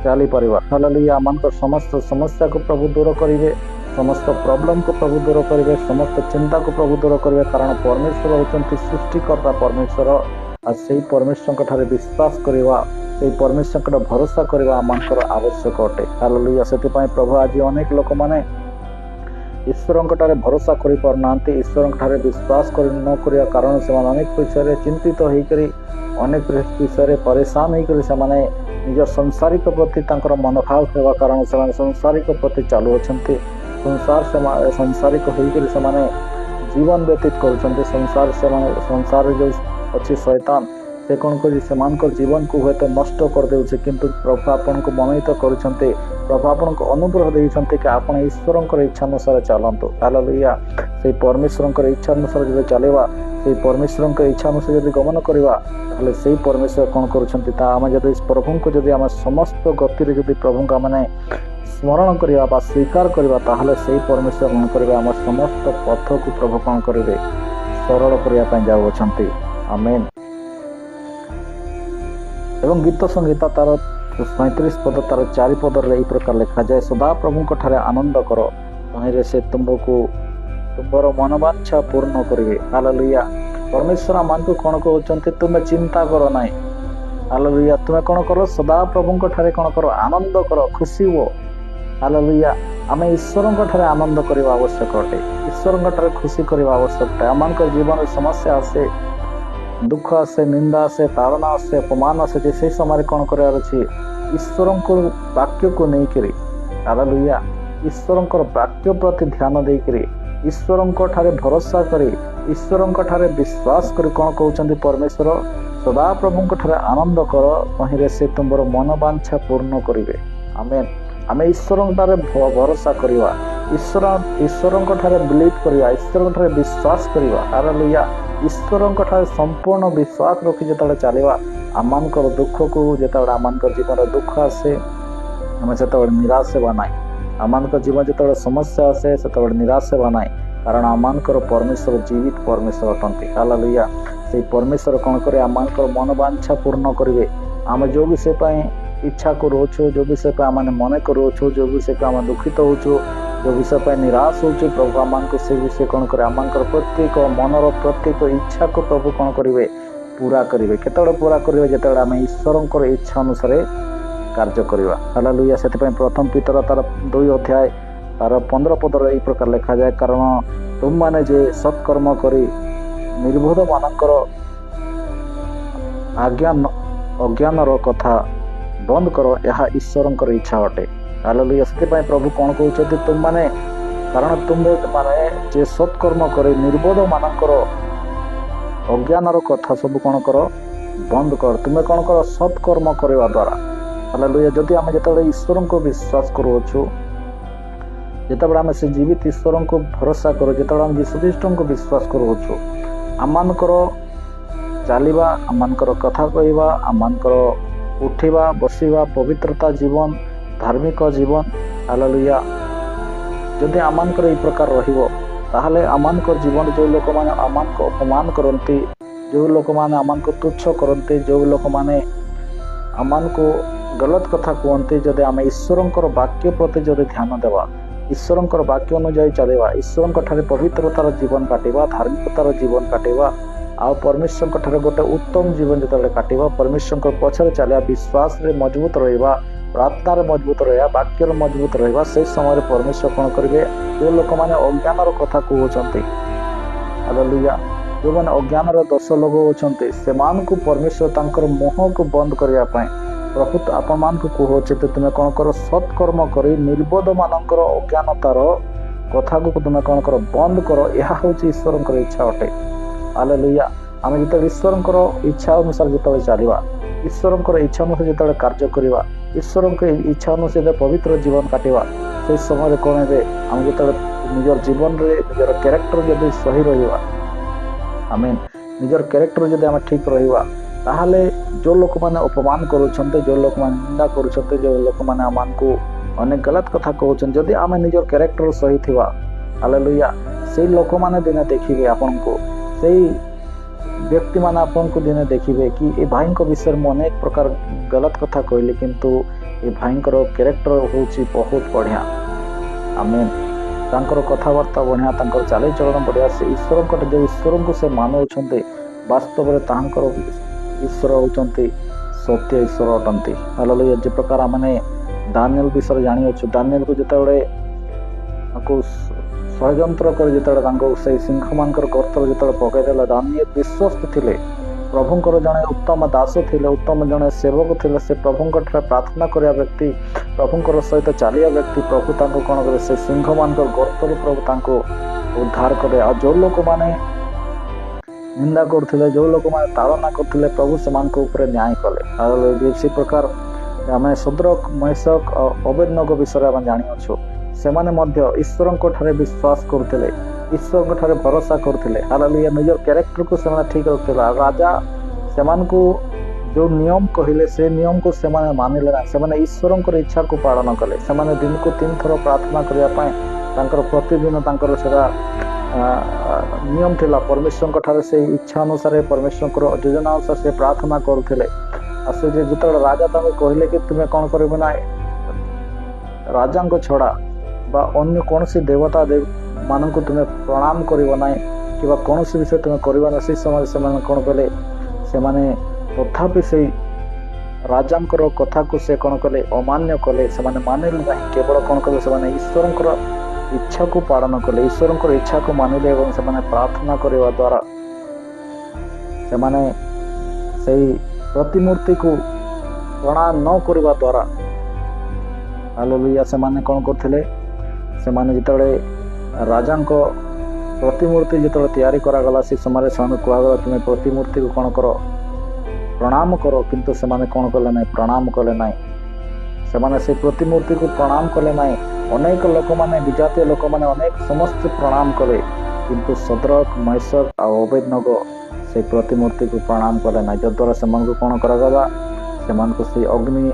चली पार हालेलुया आम समस्त समस्या को प्रभु दूर करेंगे समस्त प्रॉब्लम को प्रभु दूर करेंगे समस्त चिंता को प्रभु दूर करेंगे कारण परमेश्वर होचंती सृष्टिकर्ता परमेश्वर आ से परमेश्वर ठारे विश्वास करवा से परमेश्वर भरोसा करवा आमर आवश्यक अटे हालेलुया से प्रभु आज अनेक लोक माने ईश्वर भरोसा कर पारना ईश्वर ठारे विश्वास न करिया कारण से अनेक विषय चिंतित होकर अनेक विषय परेशान होकर से निज संसारिक प्रति मनोभाव होगा कारण से संसारिक प्रति चलु अच्छा संसारिक होकर से जीवन व्यतीत कर संसार जो अच्छी शैतान से कौन कर जीवन को हूँ नष्ट कर दे किंतु प्रभु आपन को मनोहित कर प्रभु आपन को अनुग्रह देते कि आप ईश्वर इच्छा अनुसार चलतु हालेलुया से परमेश्वर इच्छा अनुसार जब चलवा से परमेश्वर इच्छा अनुसार जब गमन करवा ताहले से परमेश्वर कौन करें जब प्रभु को जब आम समस्त गति जब प्रभु को मैंने स्मरण करवा स्वीकार करवा ताहले से परमेश्वर कौन करेंगे आम समस्त पथ को प्रभु कौन करेंगे सरल करने जाऊँच आमेन। एवं गीत संगीता तार 35 पद तार 4 पद यही प्रकार लिखा जाए सदा प्रभु ठारे आनंद कर तहिरे से तुमको तुमर मनोवांछा पूर्ण करेंगे हालेलुया परमेश्वर आम को कौन कहते तुम्हें चिंता कर ना हालेलुया तुम्हें कौन कर सदा प्रभु ठारे कौन कर आनंद कर खुशी हो हालेलुया आम ईश्वर ठारे आनंद करवा आवश्यक अटे ईश्वर ठारे खुशी करवा आवश्यक है आम जीवन समस्या आसे दुख आसे निंदा आसे ताड़ना आसे अपमान आसे से समय कौन करार अच्छी ईश्वर वाक्य को नहीं करी हालेलुया ईश्वर वाक्य प्रति ध्यान देकर ईश्वर ठारे भरोसा करी ईश्वर ठारे विश्वास करी कौन कहते परमेश्वर सदा प्रभु ठारे आनंद कर तहिरे से तुमर मनोवांछा पूर्ण करेंगे आमेन आम ईश्वर ठारे भरोसा करवा ईश्वर ठारे बिलीव करवा ईश्वर ठारे विश्वास करवा हालेलुया ईश्वर ठारे संपूर्ण विश्वास रखी जो चलवा आम दुख को जो आम जीवन दुख आसे आम से निराश हेबा ना आम जीवन जो समस्या आसे से निराश हेबा ना कारण आम परमेश्वर जीवित परमेश्वर अटंती हालेलुया से परमेश्वर कौन करे आम मनोवांछा पूर्ण करेंगे आम जो विषय इच्छा करूँ जो विषय आम मन करूँ जो विषय आम दुखित होचु जो विषय पर निराश हो प्रभु आम को से विषय कौन करे आम प्रत्येक मनर प्रत्येक इच्छा को प्रभु कौन करेंगे पूरा करेंगे केतबेले पूरा करेंगे जितेबाला आम ईश्वर इच्छा अनुसार कार्य करवा हालेलुया से प्रथम पीतर तार 2 अध्याय तार 15 पद यही प्रकार लिखा जाए कारण तुम माने जे सत्कर्म करी निर्बोध मानकर अज्ञानर कथा बंद करो यह ईश्वर इच्छा अटे हालेलुया से प्रभु कौन कहते तुम माने कारण तुम माने जे सत्कर्म करे निर्बोध मानकर अज्ञानर कथा सब कौन कर बंद कर तुम्हें कौन कर सत्कर्म करवा द्वारा हालेलुया जदि आम जो ईश्वर को विश्वास करूँ जितेबाला आम से जीवित ईश्वर को भरोसा करूँ जितेबाला आम यीशु ख्रीष्ट को विश्वास करूँ आमर चलवा आमर कथा कहवा आमर उठा बसवा पवित्रता जीवन धार्मिक जीवन हालेलुया जदि आमर यही प्रकार रहिबो ताहले आमर जीवन जो लोक मैंने आम को अपमान करती जो लोक मैंने आम को तुच्छ करते जो लोक मैंने आम को गलत कथा कहते जदि आम ईश्वर वाक्य प्रति जदि ध्यान देवा ईश्वर वाक्य अनुजाई चलवा ईश्वर ठारे पवित्रतार जीवन काटिबा धार्मिकतार जीवन काटिबा आ परमेश्वर ठारे गोटे उत्तम जीवन जो काटिबा परमेश्वर पछरे चलिया विश्वास रे मजबूत रहिबा प्रार्थना मजबूत रहा वाक्य मजबूत रहा से समय परमेश्वर कौन करेंगे जो लोक मैंने अज्ञानर कथा कहते हालेलुया जो मैंने अज्ञानर दोष लगाते से परमेश्वर मुह को बंद करने प्रभु आपण मान को कहते तुम्हें कौन कर सत्कर्म कर निर्बोध मानकर अज्ञानतार कथा को तुम्हें कौन कर बंद कर यह हूँ ईश्वर इच्छा अटे हालेलुया आम जो ईश्वर इच्छा अनुसार जो चलवा ईश्वर इच्छा अनुसार जो कार्य करवा ईश्वर के इच्छा अनुसार पवित्र जीवन काटिबा से समय कौन है आम जो निजर जीवन रे निजर कैरेक्टर जदि सही रहिबा आमेन निजर कैरेक्टर जदि आम ठीक रहिबा ताहले जो लोक माने अपमान करूछन्ते जो लोक माने निंदा करूछन्ते जो लोक माने आमान को अनेक गलत कथा कहउछन जदि आमे निजर कैरेक्टर सही थिबा हालेलुया से लोक माने दिने देखिबे आपन को सेही व्यक्ति माने आपन को दिने देखिबे कि ए भाई को विषय में अनेक प्रकार गलत कथा कहले किंतु ए भाई को कैरेक्टर होची बहुत बढ़िया आमेन तांकर कथाबार्ता बढ़िया तांकर चाली चलन बढ़िया से ईश्वर को जो ईश्वर को से मानुछन्ते वास्तव में तांकर ईश्वर होचन्ते सत्य ईश्वर अटंती हालेलुया जे प्रकार आमने दानिएल विषय जानी अच्छु दानिएल को जितेबले षड्यंत्र कर जितेबले से सिंह मानकर गर्तर जितेबले पकईदेला दानिएल विश्वस्त थिले प्रभुंकर जड़े उत्तम दास थिले उत्तम जड़े सेवक थिले से प्रभुंकर प्रार्थना करिया व्यक्ति प्रभुंकर सहित चलिया व्यक्ति प्रभु तांको कौन करे से सिंह मानकर गर्तर प्रभु तांको उद्धार करे आ जो लोक माने निंदा करथिले जो लोक माने ताड़ना करथिले प्रभु समान को ऊपर न्याय कले इसी प्रकार आम शद्रक मैशक अबेदनगो विषय आम जानी अच्छु से ईश्वर ठारे विश्वास करथिले ईश्वर ठारे भरोसा करथिले हालेलुया निजर कैरेक्टर को से ठीक रखथिले राजा सेमान को जो नियम कहले से नियम को से मानिले ना से ईश्वर इच्छा को पालन कले से दिन को 3 थर प्रार्थना करने प्रतिदिन सेटा नियम थिला परमेश्वर ठारे से इच्छा अनुसार परमेश्वर योजना अनुसार से प्रार्थना करुले से जो राजा कहले कि तुम्हें कौन कर राजा को छड़ा बा अन्य कौन सी देवता मान को तुम्हें प्रणाम करना कि कौन सी विषय तुम्हें करना से समय से कौन कले से तथापि से राजा कथा को से कौन कले अमान्य कले से मानिले ना केवल कौन कले से ईश्वर इच्छा को पालन कले ईश्वर इच्छा को मानिले और से प्रार्थना करने द्वारा से प्रतिमूर्ति को प्रणाम न करने द्वारा हालेलुया से कौन करथिले से जितेबाला राजा प्रतिमूर्ति जो तैयारी करागला से समय से कहगला तुम्हें प्रतिमूर्ति को कौन कर प्रणाम करो किंतु से कौन कले ना प्रणाम कले ना से प्रतिमूर्ति को प्रणाम कले ना अनेक लोक माने विजातीय लोक माने अनेक समस्त प्रणाम कले किंतु शद्रक मैशक आ अबेदनगो से प्रतिमूर्ति को प्रणाम कले ना जद्वारा से कौन करागला से अग्नि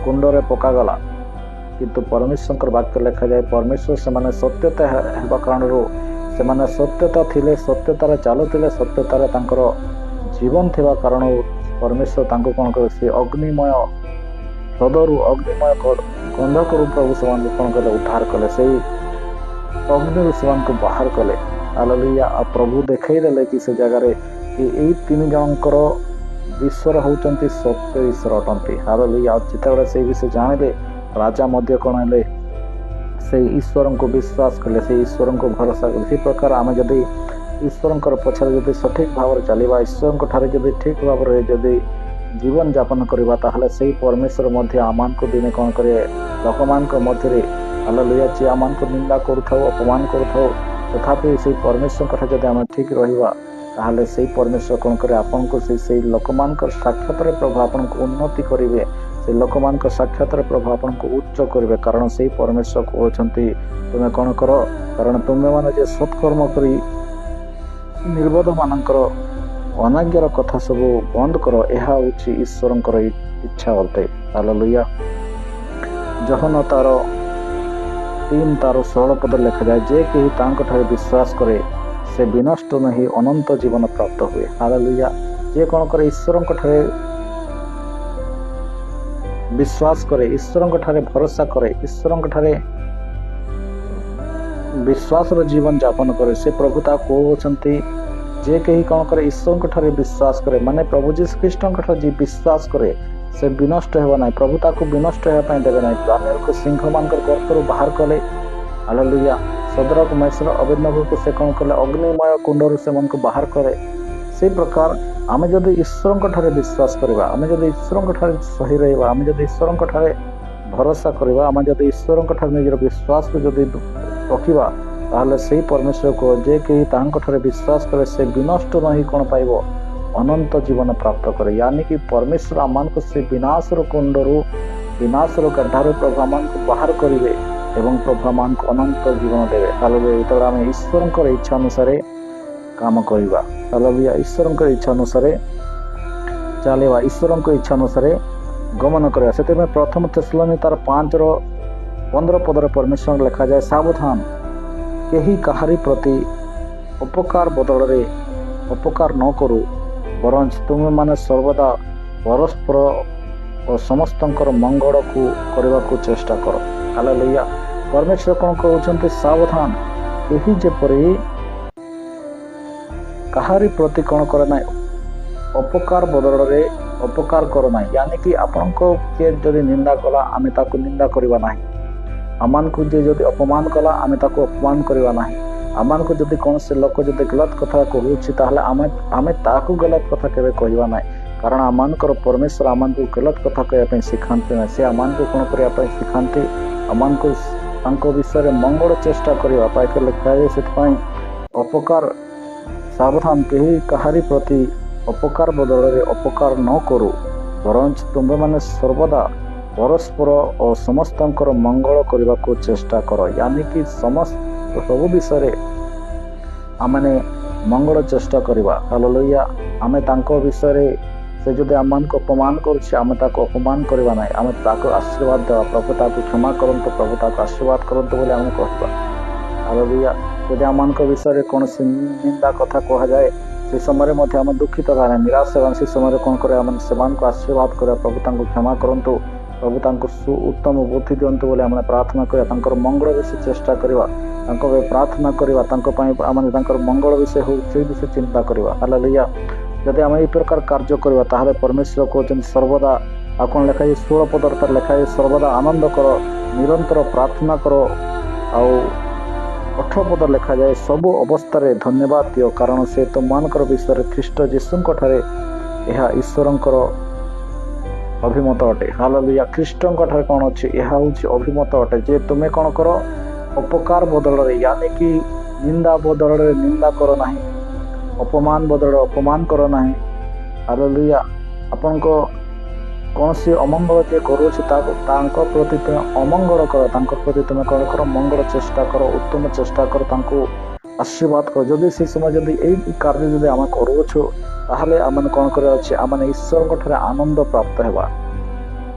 कुंडरे पकागला किंतु परमेश्वर वाक्य लिखा जाए परमेश्वर से सत्यता हेबा कारण से सत्यता थिले सत्यतार चलुले सत्यतार जीवन थिबा कारण परमेश्वर तांको कौन करे से अग्निमय हृदयरु अग्निमय गंधकरु प्रभु से कौन कले उद्धार कले से अग्नि से बाहर कले हालेलुया आ प्रभु देखईदेले कि से जगह ये 3 जनकर ईश्वर होचंती सत्य ईश्वर अटंती हालेलुया जितेबाला से विषय जानिले राजा मध्य कौन है से ईश्वर को विश्वास कले से ईश्वर को भरोसा कले इसी प्रकार आम जदि ईश्वर पछरे जदि सठिक भाव चलवा ईश्वर ठारे जदि ठीक भाव जदि जीवन यापन करवा ताहले से परमेश्वर मध्य आमान को दिने कौन करे लोक मान मध्य हालेलुया जे आमान को निंदा करुथाउ अपमान करुथाउ तथापि से परमेश्वर कथा जदि आम ठीक रहिबा ताहले से परमेश्वर कौन करे आपन को से लोक मान साक्षात प्रभु आपन को उन्नति करिवे से लोक मान साक्षात प्रभु आपन को उच्च करेंगे कारण से परमेश्वर कहते तुम्हें कौन कर कारण तुम्हें माने जे सत्कर्म करी निर्बोध मानकर अनाज्ञार कथा सब बंद कर यह हूँ ईश्वर इच्छा अटे हालेलुया जहन तार 3 तार 16 पद लिखा जाए जे कहीं तांको विश्वास करे से विनष्ट नहीं अनंत जीवन प्राप्त हुए हालेलुया जे कौन करे ईश्वर विश्वास करे ईश्वर ठारे भरोसा करे ईश्वर ठारे विश्वास जीवन यापन करे से प्रभु ता कहते जे कहीं कौन करे ईश्वर ठारे विश्वास करे माने प्रभु जीसु ख्रीष्ट जी विश्वास करे से विनष्ट हेबा ना प्रभु ताको विनष्ट हेबा देवे ना दानिएल को सिंह मानकर गर्तरु बाहर कले हालेलुया शद्रक मैशक अबेदनगो को से कौन कले अग्निमय कुंडरु से मन को बाहर करे से प्रकार आमे जदि ईश्वर ठारे विश्वास करवा आमे जदि ईश्वर ठारे सही रहिबा आमे जदि ईश्वर ठारे भरोसा करवा आमे जदि ईश्वर ठारे निजर विश्वास को जदि रखिबा ताहले से परमेश्वर को जे कहीं तांको ठारे विश्वास करे से विनष्ट नहीं कौन पाइबो अनंत जीवन प्राप्त करे यानी कि परमेश्वर आमान को से विनाश कुंडरु विनाशर गड्ढार प्रभु आमको बाहर करेंगे एवं प्रभु आमको अनंत जीवन देवे। हालेलुया। जेतेबेले आम ईश्वर इच्छा अनुसार काम करवा, हालेलुया, ईश्वर इच्छा अनुसार चलवा, ईश्वर इच्छा अनुसार गमन करवा। से प्रथम थेसलोनी तार 5:15 पदर परमेश्वर लिखा जाए, सावधान, केही काहारी प्रति उपकार बदल रे उपकार न करू, बरंच तुम माने सर्वदा परस्पर और समस्त मंगल को करने को चेष्टा कर। हालेलुया। परमेश्वर कौन कहते, सावधान, केही जेपरी काहारी प्रति कौन करे ना उपकार बदल रे उपकार कर ना, यानी कि आपण को किए जदि निंदा कला आमे ताको निंदा करवा नाही, आमान को जे जदि अपमान कला आमे ताको अपमान करवा नाही, आमान को जदि कौन से लोक जदि गलत कथा कहूछि ताहले आमे ताको गलत कथा केबे कहवा नाही, कारण आमानकर परमेश्वर आमानको गलत कथा कहया पे सिखांते ना, से आमानको कोन करया पे सिखांते, आमानको तांको विषय मंगल चेष्टा करवा पाए लिखा है। से अपकार, सावधान, केही काहारी प्रति अपकार बदल रे अपकार न करू, बरंच तुम्बे माने सर्वदा परस्पर और समस्त मंगल करने को चेष्टा कर, यानी कि समस्त सब विषय आमने मंगल चेष्टा करवा। हालेलुया। आमे तांको विषय से जदि आमान को अपमान करुछे आमे ताको अपमान करवा नाही, आमे ताको आशीर्वाद देवा, प्रभु ताको क्षमा करंतु, प्रभु ताको आशीर्वाद करंतु बोले आमे कहबा। हालेलुया। यदि आमान को विषय कौन से निंदा कथा कहा जाए से समय मध्य आम दुखित होगा, निराश होगा, से समय कौन करे आम सेमान को आशीर्वाद करा, प्रभु तांको क्षमा करंतु, प्रभु तांको उत्तम बुद्धि दियंतु बोले आम प्रार्थना करा, तांकर मंगल विषय चेष्टा करवा, तांको प्रार्थना करवा, तांको पई आम तांकर मंगल विषय हो से विषय चिंता करवा। हालेलुया। जदि आम ए प्रकार कार्य करवा ताहले परमेश्वर कहते सर्वदा आपन लिखा है 16 पदर लिखा है, सर्वदा आनंद कर, निरंतर प्रार्थना कर, आउ 18 पद लिखा जाए, सबु अवस्था धन्यवाद दियो, कारण से तुमମାନଙ୍କର विषय ख्रीष्ट जीशुଙ୍କ ठारे यह ईश्वरଙ୍କର अभिमत अटे। हालेलुया। ख्रीष्टଙ୍କ ठारे कौन अच्छे, यह हूँ अभिमत अटे जे तुम्हें कौन कर उपकार बदल रे, यानी कि निंदा बदल रे निंदा कर नाही, अपमान बदल अपमान कर नाही। हालेलुया। आपन को कौन सी अमंगल जे करूछि तांको प्रति तुम अमंगल कर, तांको प्रति तुम कौन कर मंगल चेष्टा कर, उत्तम चेष्टा कर, तांको आशीर्वाद कर। जदि से समय जदि यही कार्य जदि आम करूछु ताहले आमने कौन करे अछि, आमने ईश्वर ठारे आनंद प्राप्त हेबा।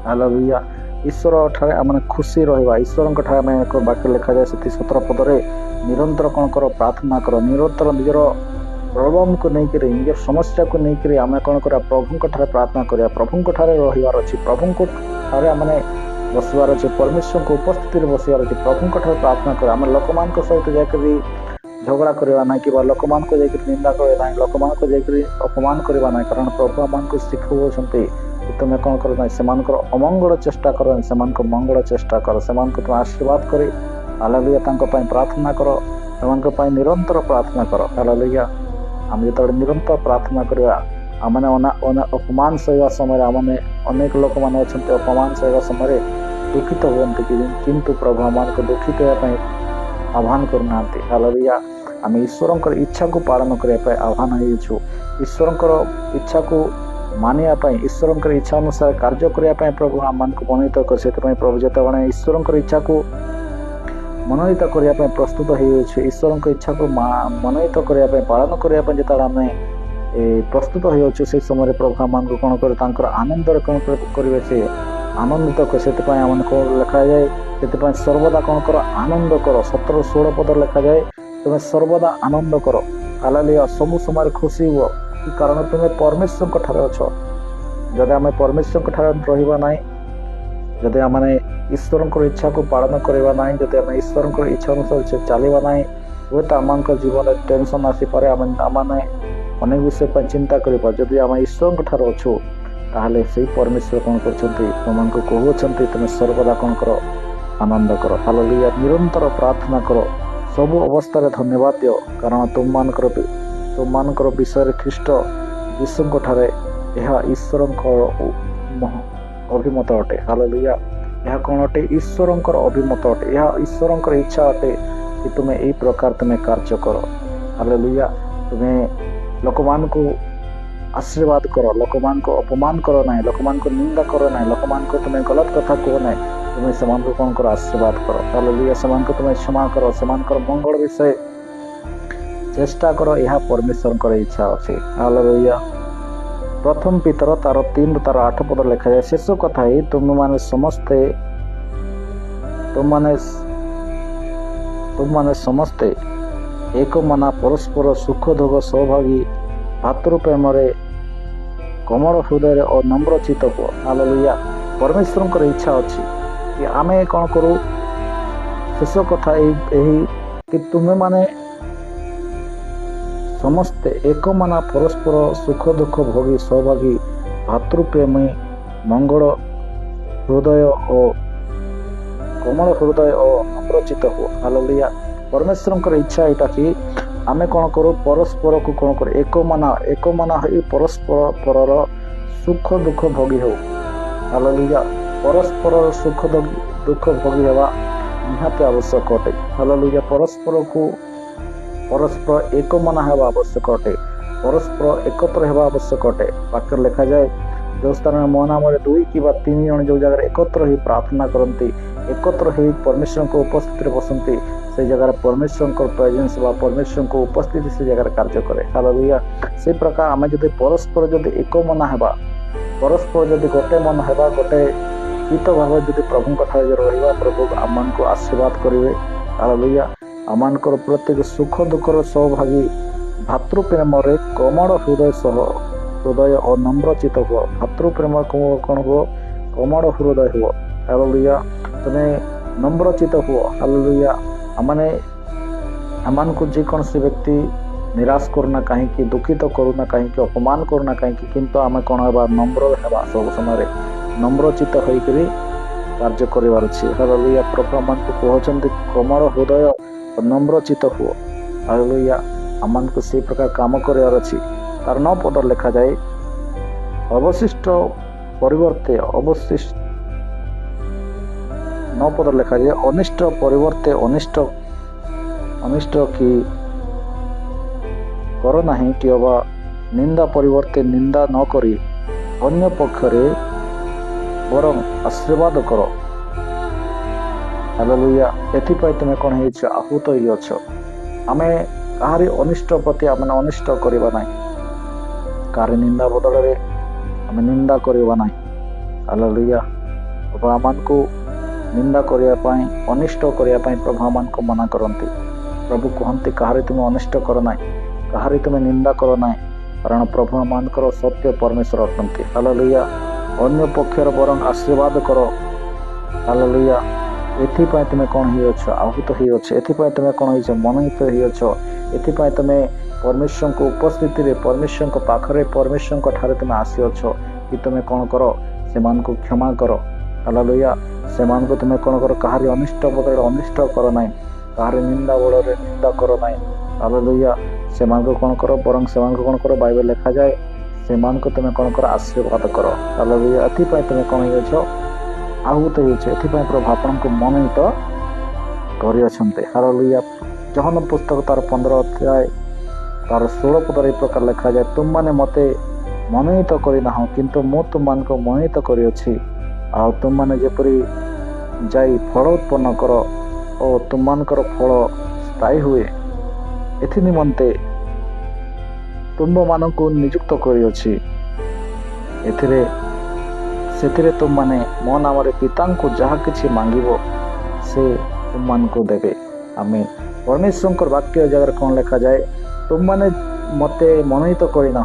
हालेलुया। ईश्वर ठारे आमने खुशी रहबा। ईश्वर ठारे आम एक वाक्य लिखा जाए 17 पदरे, निरंतर कौन कर प्रार्थना कर, निरंतर निजर प्रॉब्लम को लेकर निज समस्या को लेकर आम कौन करा प्रभु ठारे प्रार्थना करिया, प्रभु ठारे रहिबार अछि, प्रभु ठारे आमने बसबार अछि, परमेश्वर को उपस्थिति रे बसिबार अछि, प्रभु ठारे प्रार्थना कर। आम लोक मान को सहित जाकरी झगड़ा करवा ना कि लोक मान को जाकरी निंदा करबा ना, लोक मान को जाकरी अपमान करबा ना, कारण प्रभु मान को सिखाउछन्ते तुम कौन कर ना सेमानकर अमंगल चेष्टा कर, सेमानकर मंगल चेष्टा कर, सेमानकर तुम आशीर्वाद करे। हालेलुया। तांको पई प्रार्थना कर, सेमानकर पई निरंतर प्रार्थना कर। हालेलुया। आम जो निरंतर प्रार्थना करवा, आमने अपमान सहवा समय आमने अनेक लोक मैंने अच्छा अपमान सहवा समय दुखित हुए, किंतु प्रभु आम को दुखित होगापी आह्वान करना। हालेलुया। आम ईश्वर इच्छा को पालन करने आह्वान हो, ईश्वर इच्छा को मानिया, ईश्वर इच्छा अनुसार कार्य करने प्रभु आम को मनोनीत कर। से प्रभु जो ईश्वर इच्छा को मनोनीत करने प्रस्तुत हो, ईश्वर इच्छा को मनोनीत करने पालन करने जो आम प्रस्तुत हो, से समय प्रभु आम को कौन कर आनंद कौन करेंगे, से आनंदित कर। से कौन लिखा जाए, से सर्वदा कौन कर आनंद कर। 17-16 पद लिखा जाए, तुम्हें सर्वदा आनंद कर। हालेलुया। सबु समय खुशी हुआ, कारण तुम्हें परमेश्वर ठारे अछ। जदि आम परमेश्वर ठारे रहिबा नाही, जदि आम ईश्वर इच्छा को पालन करवा ना, जदि आम ईश्वर इच्छा अनुसार चलवा ना, हुए तो आम जीवन टेंशन आसीपे, आम अनेक विषय पर चिंता कर। जदि आम ईश्वर ठार अच्छु ताहले से परमेश्वर कौन कर कहते तुम सर्वदा कौन कर आनंद कर। हालेलुया। निरंतर प्रार्थना कर, सबु अवस्था धन्यवाद दियो, कारण तुम विषय ख्रीष्ट यीशु ठारे यह ईश्वर अभिमत अटे। हालेलुया। यह कौन अटे, ईश्वर अभिमत अटे, यह ईश्वर इच्छा अटे कि तुम्हें यही प्रकार तुम्हें कार्य कर। हालेलुया। तुम्हें लोक मान को आशीर्वाद कर, लोक मान को अपमान कर ना, लोक मान को निंदा कर ना, लोक मान को तुम्हें गलत कथा कह ना, तुम्हें से कौन कर आशीर्वाद कर। हालेलुया से तुम्हें क्षमा कर, से मंगल विषय चेष्टा कर, यह परमेश्वर इच्छा अच्छे। हालेलुया प्रथम पीतर तार 3 तार 8 पद लिखा जाए, शेष कथा ही तुम माने समस्ते एक मना परस्पर सुख दुख सौभागी भातृ प्रेम कोमल हृदय और नम्र चित्त हुआ। हालेलुया परमेश्वर इच्छा अच्छी कि आमे कौन करू, शेष कथा यही कि तुम्हें माने समस्ते एक मना परस्पर सुख दुख भोगी सौभागी भातृप्रेमी मंगल हृदय और कोमल हृदय और नम्रचित हो। हालेलुया परमेश्वर इच्छा यहाँ कि आमे कौन करूँ, परस्पर को कौन कर एक मना हो परस्पर पर सुख दुख भोगी हो। हालेलुया परस्पर सुख दुख भोगी हवा निहाती आवश्यक अटे। हालेलुया परस्पर एक मना हेबा आवश्यक अटे, परस्पर एकत्र हेबा आवश्यक अटे। वाक्य लिखा जाए, जो स्थान में मो नाम 2 कि 3 जन जो जगह एकत्र ही प्रार्थना करती, एकत्र ही परमेश्वर को उपस्थित बसती, से जगह परमेश्वर को प्रेजेंस व परमेश्वर को उपस्थिति से जगह कार्य करे। हालेलुया से प्रकार आम जब परस्पर जब एक मना हेबा, परस्पर जब गोटे मन हेबा, गोटे हित भाव जब प्रभु कथा रहा, प्रभु आम को आशीर्वाद करेंगे। हालेलुया आमानकर प्रत्येक सुख दुखर सौभागी भातृप्रेम कोमल हृदय और नम्र चित्त हुआ। भातृप्रेम कौन हुआ, कोमल हृदय हुआ। हालेलुया तुम्हें नम्र चित्त हुआ। हालेलुया आमान को जेकोसी व्यक्ति निराश करना कहीं, दुखित करूना कहीं, अपमान करना कहीं, किंतु आम कौन हवा नम्र हेबा, सब समय नम्र चित्त होकर कार्य करिवार अछि। हालेलुया प्रभु आमान को कहउछन्ति कोमल हृदय नम्र चित्त हुआ। हालेलुया आमान को से प्रकार काम करिवार अछि। तार 9 पद लिखा जाए, अवशिष्ट परिवर्ते 9 पद लिखा जाए, अनिष्ट परिवर्ते अनिष्ट की कर नहीं कि अबा निंदा परिवर्ते निंदा न करी अन्य पक्षरे बरं आशीर्वाद करो। हालेलुया एथिपाई तुम कौन हो आहूत ही अछ। आम कहारी अनिष्ट प्रति आम अनिष्ट करवा ना, कहारी निंदा बदल में आम निंदा करवा ना। हालेलुया प्रभु आमान को निंदा करने अनिष्ट करने प्रभु आमान को मना करती। प्रभु कहते कहारी तुम अनिष्ट कर ना, कहारी तुम निंदा कर ना, कारण प्रभु आमानकर सत्य परमेश्वर अटंती। हालेलुया अन्य पक्षर बरं आशीर्वाद करो। हालेलुया एथिपाई तुम कौन ही अछ, आहूत ही अछ। एथिपाई तुम कौन हो मनोहित ही अछ। एथिपाई तुम परमेश्वर को उपस्थिति रे, परमेश्वर को पाखरे, परमेश्वर को ठारे तुम आसी अछ कि तुम कौन करो, सेमान को क्षमा करो। हालेलुया सेमान को तुम कौन करो, कहारी अनिष्ट बदल अनिष्ट कर ना, कहारी निंदा बदल निंदा कर ना। हालेलुया सेमान को कौन करो, बरं सेमान को कौन करो, बाइबल लिखा जाए सेमान को तुम कौन करो, आशीर्वाद करो। हालेलुया एथिपाई तुम कौन ही अछ, आहूत हो। प्रभु आपण को मनोहित कर। हालेलुया जहन पुस्तक तार 15 अध्याय तार 16 पद ए प्रकार लिखा जाए, तुम माने मते मनोहित करना किंतु मु तुम मान को मनोहित करिछि। आ तुम माने जेपरि जाई फल उत्पन्न कर और तुम मानकर फल स्थायी हुए, एथि निमंते तुम मान को नियुक्त करिछि। एथिरे सेथिरे तुम माने मो नाम पिता को जहाँ किसी मांगिबो से तुम मान को देवे। आमे परमेश्वर वाक्य जगह कौन लिखा जाए, तुम माने मते मनोहित करना।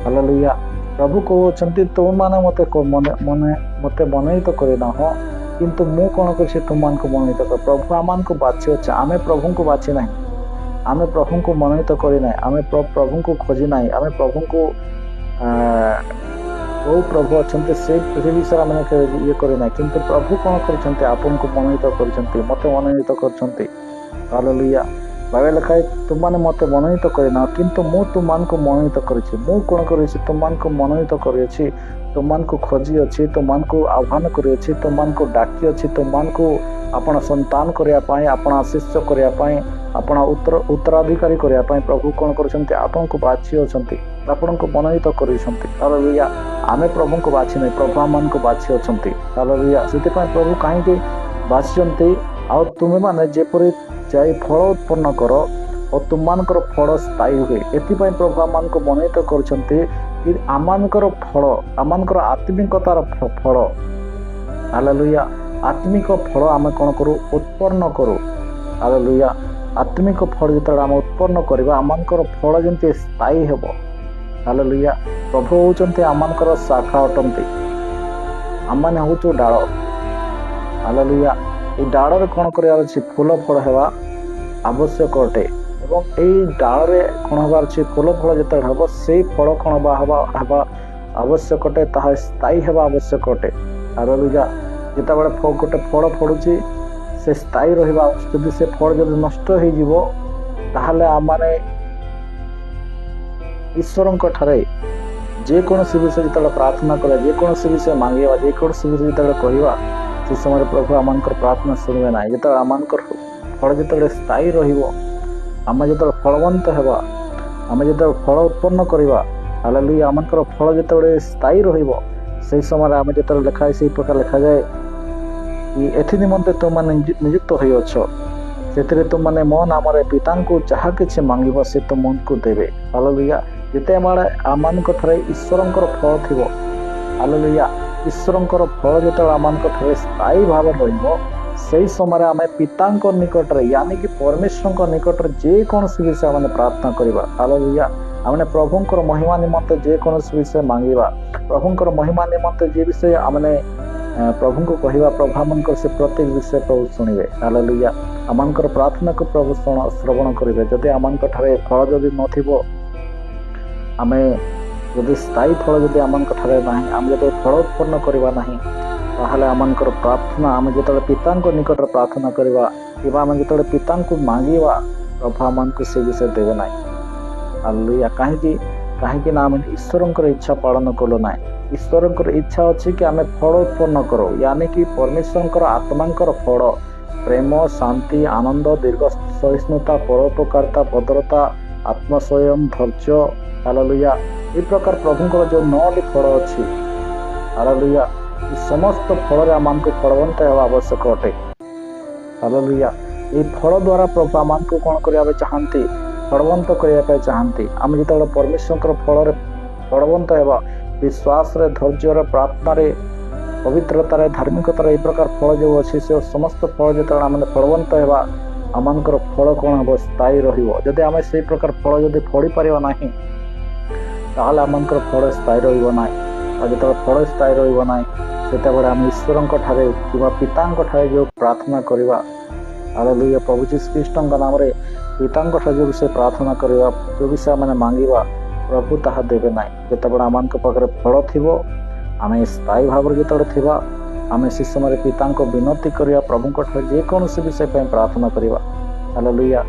हालेलुया प्रभु कहते तुम माने मते मनोहित करना किंतु मु कौन कर तुम मान को मनोहित कर। प्रभु आमान को बाछी अच्छे, आमे प्रभु को बाछी ना, आमे प्रभु को मनोहित करना, आमे प्रभु को खोजी ना, आमे प्रभु को वो प्रभु अच्छे से विषय मैंने ये करना, किंतु प्रभु कौन कर आपन को मनोहित कर, मत मनोहित कर। हालेलुया बाइबल लिखाए तुमने मत मनोनीत करना किंतु मु तुमको मनोनीत करी मु कौन कर मनोनीत कर तुमको खोजी अच्छी तुमको आह्वान कर तुमको डाकी अच्छी तुमको आपण संतान करने आपण शिष्य करने आपण उत्तराधिकारी करने प्रभु कौन कर आपन को बाछी अच्छा आपण को मनोनीत कर आमे प्रभु को बाछी नहीं प्रभु आम को बाछी अच्छा से प्रभु कहीं बाछी आ तुम्हें मैंने जेपरी जाई फल उत्पन्न कर और तुम मानकर फल स्थायी हुए एपाई प्रभु आम को मनोनीत कर आमानकर फल आमानकर आत्मिकतार फल हालेलुया आत्मिक फल आम कौन करूँ उत्पन्न करूँ हालेलुया आत्मिक फल जो आम उत्पन्न करवा आमानकर फल जमी स्थायी हेब हालेलुया प्रभु होउचंती आमानकर शाखा अटंती आम हूँ डाल हालेलुया ये डाल कौन कर फूल फल हेबा आवश्यक अटे एवं यही डाल कौन हबार फूल फल जो हम से फल कौन हवा आवश्यक अटे ताहा स्थायी हेबा आवश्यक अटे हालेलुया जिते बड़े गोटे फल फड़ुची से स्थायी रहा जदि से फल जब नष्ट हो ताहले आमाने ईश्वर ठारे जेकोसी विषय जो प्रार्थना करा जेकोसी विषय मांगे जेकोसी विषय जो कहवा से समय प्रभु आम प्रार्थना शुणवे ना जो आम फल जो स्थायी रम जो फलवंत होगा आम जो फल उत्पन्न करवा हालेलुया आम फल जो स्थायी रही समय आम जो लिखाए से प्रकार लिखा जाए कि एथि निमंते तुमने नियुक्त होते तुमने मो नाम पिता को जहाँ कि मांग से तुमको देवे हालेलुया जिते आम थे ईश्वर फल थी हालेलुया ईश्वर फल जो आम थे स्थायी भाव रही समय आम पिता निकट यानी कि परमेश्वर निकट जेकोसी विषय आम प्रार्थना करवा हालेलुया आम प्रभुंर महिमा निमंते जेकोसी विषय मांगा प्रभुंर महिमा निमंते जे विषय आमने प्रभु को कहवा प्रभु आम से प्रत्येक विषय प्रभु शुणवे हालेलुया आमर प्रार्थना को प्रभु श्रवण करेंगे जदि आम फल जदि न आमे जदि स्थायी फल जदि आम ना आम जो फल उत्पन्न करवा ना ताहले आमर प्रार्थना आम जो पिता निकट प्रार्थना करवा कि आम जो पिता को मांगवा प्रभु आमको से विषय देवे ना हालेलुया कहीं आम ईश्वर इच्छा पालन कलु ना ईश्वर इच्छा अच्छी कि आम फल उत्पन्न करो यानी कि परमेश्वर आत्मा फल प्रेम शांति आनंद दीर्घ सहिष्णुता परोपकारिता भद्रता आत्मस्वयं धैर्य हालेलुया ये प्रकार प्रभुंर जो 9टी फल अच्छी हालेलुया समस्त फल आमको फलवंत होगा आवश्यक अटे हालेलुया ये फल द्वारा प्रभु आमको कौन करने चाहती फलवंत करने चाहती आम जो परमेश्वर फल फलवंत होगा विश्वास रे धैर्य प्रार्थना पवित्रतार धार्मिकतार ये प्रकार फल जो अच्छी से समस्त फल जो आम फलवंत होगा आमर फल कौन हम स्थायी रही आम से प्रकार फल जब फड़ी पार ना ताहले आमर फल स्थायी रहा जो फल स्थायी रहा से आम ईश्वर कि पिता जो प्रार्थना करवा हालेलुया प्रभु जीसस ख्रीष्ट नाम पिता जो विषय प्रार्थना करवा जो विषय आम मांगवा प्रभु ताहा देवे ना जो आम पाखे फल थी आम स्थायी भाव जो आम से समय पिता विनती करवा प्रभु जेकोसी विषय प्रार्थना करवा हालेलुया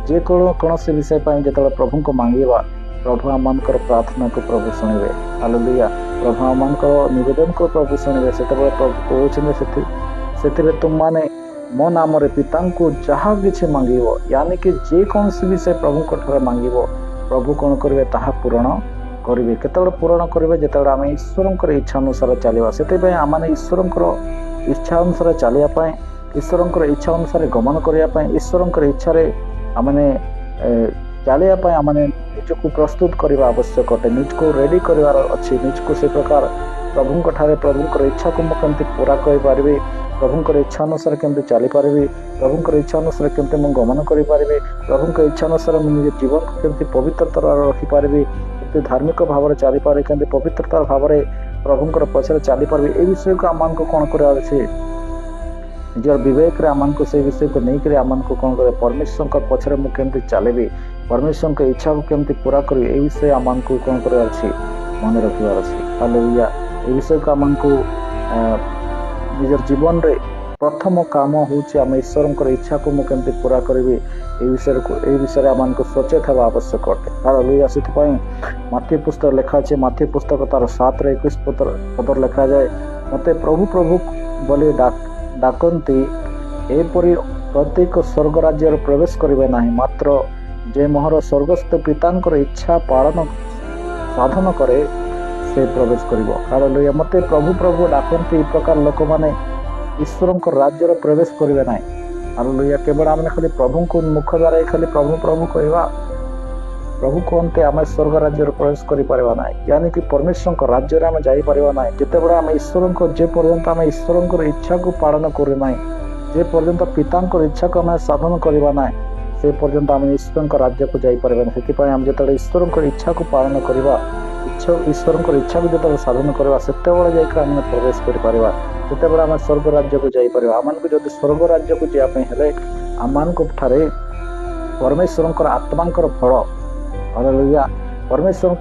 जेकोसी विषय जो प्रभु को मांगवा प्रभु आम प्रार्थना को प्रभु शुणवे हालेलुया प्रभु आम निवेदन को प्रभु शुणवे से प्रभु कहते तुमने मो नाम पिता को जहाँ कि मांग यानी कि जेकोसी विषय प्रभु मांग प्रभु कौन करेंगे ताहा पूरण करेंगे केतबेले पूरण करेंगे जो आम ईश्वर इच्छा अनुसार चलवा से आम ईश्वर इच्छा अनुसार चलने ईश्वर इच्छा अनुसार गमन करने ईश्वर इच्छा आमने चलने आम निजक प्रस्तुत करने आवश्यक अटे निजको रेडी करार अच्छी निजको से प्रकार प्रभु प्रभुंर इच्छा को मुझे पूरा करें प्रभुंर इच्छा अनुसार केमती चली पारि प्रभुंर इच्छा अनुसार केमती मुझे गमन करें प्रभुंर इच्छा अनुसार मुझे जीवन को केमती पवित्रता रखिपारि केमती धार्मिक भाव में चली पारे केमती पवित्रता भाव में प्रभुंर पछरे चली पारि ए विषय को आम को कौन कर निजर विवेक आमको से विषय को लेकर आमको कौन कर परमेश्वर पछरे मुझे केमती चलि परमेश्वर इच्छा को केमती पूरा करी ए विषय आमको कौन कर मन रखार अच्छी हालेलुया ए विषय को आमको निजर जीवन रे प्रथम काम हूँ आम ईश्वर इच्छा को मुझे केमती पूरा करी विषय आम सचेत होगा आवश्यक अटे। हालेलुया। से माथी पुस्तक लिखा है, माथी पुस्तक तार 7:21 पदर लिखा जाए, मते प्रभु प्रभु बोली डाकती एपरी प्रत्येक स्वर्ग राज्य प्रवेश करेंगे ना, मात्र जे मोहर स्वर्गस्थ पिता इच्छा पालन साधन करे से प्रवेश करिवो। हालेलुया। मते प्रभु प्रभु डाकती ए प्रकार लोक माने ईश्वर राज्य प्रवेश करेंगे ना। हालेलुया। केवल आम खाली प्रभु को मुख द्वारा खाली प्रभु प्रभु कहवा, प्रभु कहते आम स्वर्ग राज्य प्रवेश करें ना, यानी कि परमेश्वर राज्य आम जापर ना जिते बड़े आम ईश्वर जे पर्यंत आम ईश्वर इच्छा को पालन करना, जे पर्यंत पिता इच्छा को आम साधन करवा ना, से पर्यंत आम ईश्वर राज्य को जापर ना। से आम जो ईश्वर इच्छा को पालन करवा, ईश्वर इच्छा को जो साधन करवा, से आम प्रवेश कर जितेबाला आम स्वर्ग राज्य को जापर। आम को जब स्वर्ग राज्य को जावाई आम ठारे परमेश्वर आत्मा फल, हालेलुया, परमेश्वर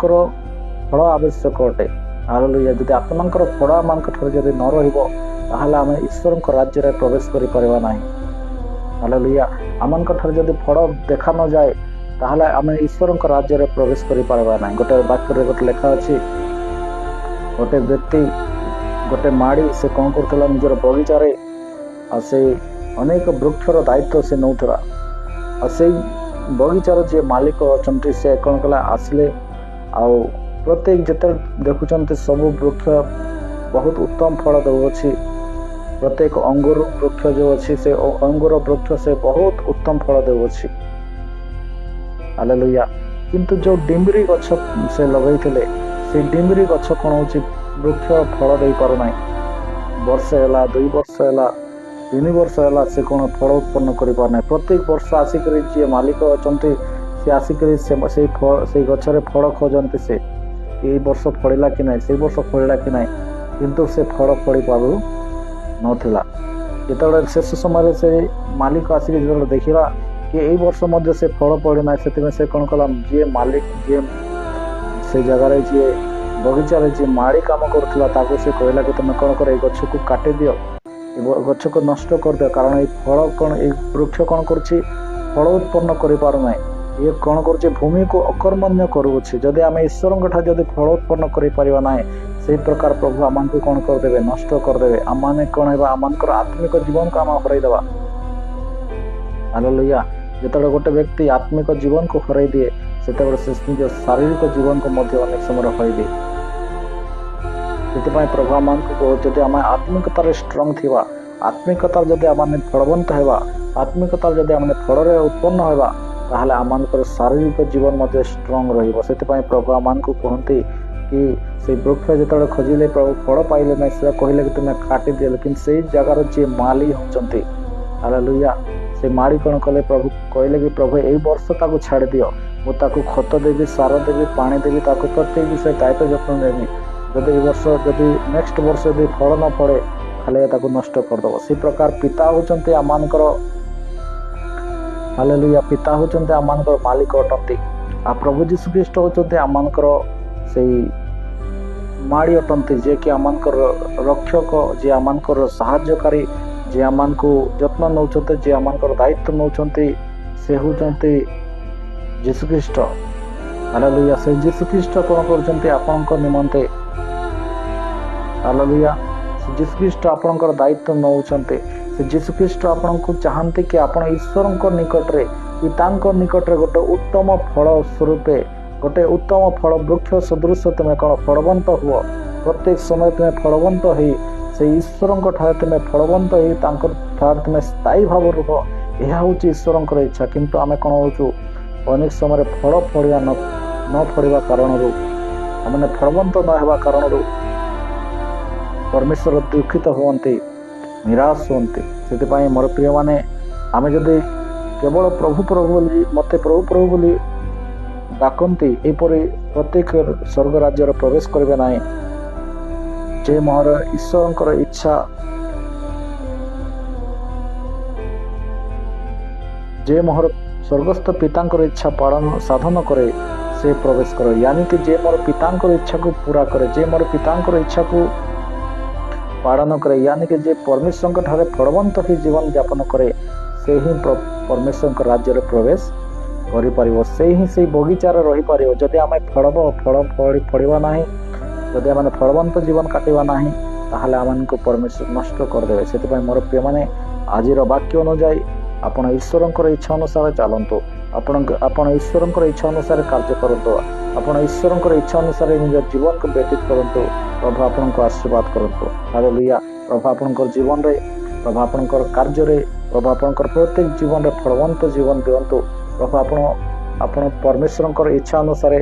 फल आवश्यक अटे। हालेलुया। जब आत्मा फल आम ठारे न रहा ईश्वर राज्य प्रवेश करें ना। हालेलुया। आम ठारे जब फल देखा न जाए ताहले आम ईश्वर राज्य प्रवेश करें ना। गोटे वाक्य गोटे लेखा अच्छी, गोटे व्यक्ति गोटे माड़ी से कौन करता निजर बगीचार से अनेक वृक्षर दायित्व से नौला, से बगीचार जी मालिक अच्छा से कौन कला आसिले आउ प्रत्येक जिते देखुं सब वृक्ष बहुत उत्तम फल दौर, प्रत्येक अंगूर वृक्ष जो अच्छी से अंगूर वृक्ष से बहुत उत्तम फल दौर। हालेलुया। किंतु जो डिम्बरी गछ से लगे से डिम्बरी गछ कौन हो वृक्ष फल दे पारना, वर्षे है 2 वर्ष है 3 वर्ष है से कौन फल उत्पन्न कर पारना। प्रत्येक वर्ष आसिक जी मालिक अच्छा सी आसिक से गचर फल खोजते, से ये वर्ष फड़ा कि ना, से वर्ष फड़ा कि ना, किंतु से फल फड़ी पारु नाला। जो शेष समय से मालिक आसिक जो देखला कि यही वर्ष मध्य से फल पड़ना, से कौन कला जी मालिक जी से जगार जी बगीचार जी माड़ी काम करुला से कहला कि तुम कौन कर गछ को काटी दियो, गछ को नष्ट कर दियो, कारण ये फल कौन ये वृक्ष कौन कर फल उत्पन्न कर पारना, ये कौन कर भूमि को अकर्मण्य करुच्छे। जदि आम ईश्वर ठार जब फल उत्पन्न कर ना, से प्रकार प्रभु आम को कौन करदे नष्ट करदे, आम मैंने कौन है आम आत्मिक जीवन को आम हरईदेवा। हालेलुया। जो गोटे व्यक्ति आत्मिक जीवन को हरई दिए से निज शारीरिक जीवन को अनेक समय हरई दिए। से प्रभु आम को जब आम आत्मिकतार स्ट्रंग थिबा, आत्मिकतार जब आम फलवंत होगा, आत्मिकतार जब आम फल उत्पन्न होगा, ताहले आम शारीरिक जीवन स्ट्रंग रही। प्रभु आम को कहते कि से वृक्ष जो खोजिले प्रभु फल पाइले ना, से कहले कि तुम्हें काटी दिए, लेकिन से जगार जी माली होचंती। हालेलुया। से माड़ी कौन कले प्रभु कहले कि प्रभु यही वर्ष ताको छाड़ दियो, मुझे खत देवी, सार देवी, पानी देवी, प्रत्येक विषय दायित्व जत्न नेबी। जब ये वर्ष जब नेक्स्ट वर्ष जब फल न पड़े खाली नष्ट करदेव। से प्रकार पिता होचंती आमानकर, हालेलुया, पिता होचंती आमानकर मालिक अटंती। आ प्रभु यीशु ख्रीष्ट होचंती आमानकर से माड़ी अटंती, जे कि आमानकर रक्षक, जे आमानकर सहायकारी, जे आमान को जत्न नौचते, जे आमानकर दायित्व नौचंती, से होचंती यीशु ख्रीष्ट। हालेलुया। से यीशु ख्रीष्ट कौन करचंती आपनक निमंते, हालेलुया, यीशु ख्रीष्ट आपनकर दायित्व नौचंती। से यीशु ख्रीष्ट आपनको चाहते कि आपण ईश्वर निकट रे, पिता निकट रे गोटे उत्तम फल स्वरूपे, गोटे उत्तम फल वृक्ष सदृश तुम्हें कौन फलवंत हुआ। प्रत्येक समय तुम्हें फलवंत हो से ईश्वर ठारे तुम्हें फलवंत हो तुम्हें स्थायी भाव रुह, यह हूँ ईश्वर इच्छा। किंतु आम कौन हो अनेक समय फल फड़ा न फड़ा कारण आम फलवंत न होगा कारण परमेश्वर दुखित होती, निराश होती। से मोर प्रिय माने आम जदि केवल प्रभु प्रभु बोली मत प्रभु प्रभु बोली डाकती, यहपरी प्रत्येक स्वर्ग राज्य प्रवेश करेंगे ना, जे मोहर ईश्वर इच्छा, जे मोहर स्वर्गस्थ पिता इच्छा पालन साधन करे से प्रवेश करे। यानी कि जे मोर पिता इच्छा को पूरा करे, जे मोर पिता इच्छा को पालन करे यानी कि जे परमेश्वर ठारे फलवंत ही जीवन यापन करे से ही परमेश्वर राज्य रे प्रवेश करि परिवो से ही से बगीचार रही परिवो। जदि आमे फल फड़िबा नाही जदि आमे फलवंत जीवन काटिबा नाही ताहले आमनको परमेश्वर नष्ट कर देबे। सेति मोर प्रिय माने आजिर वाक्य अनुसार आपण ईश्वरंकर इच्छा अनुसार चलतु आपण ईश्वरंकर इच्छा अनुसार कार्य करतु आपण ईश्वरंकर इच्छा अनुसार निज जीवन को व्यतीत करतु। प्रभु आपनको आशीर्वाद करतु। हालेलुया। प्रभु आपनकर जीवन रे प्रभु आपनकर कार्य रे प्रभु आपनकर प्रत्येक जीवन रे फलवंत जीवन दियंतु। प्रभु आपण परमेश्वरंकर इच्छा अनुसार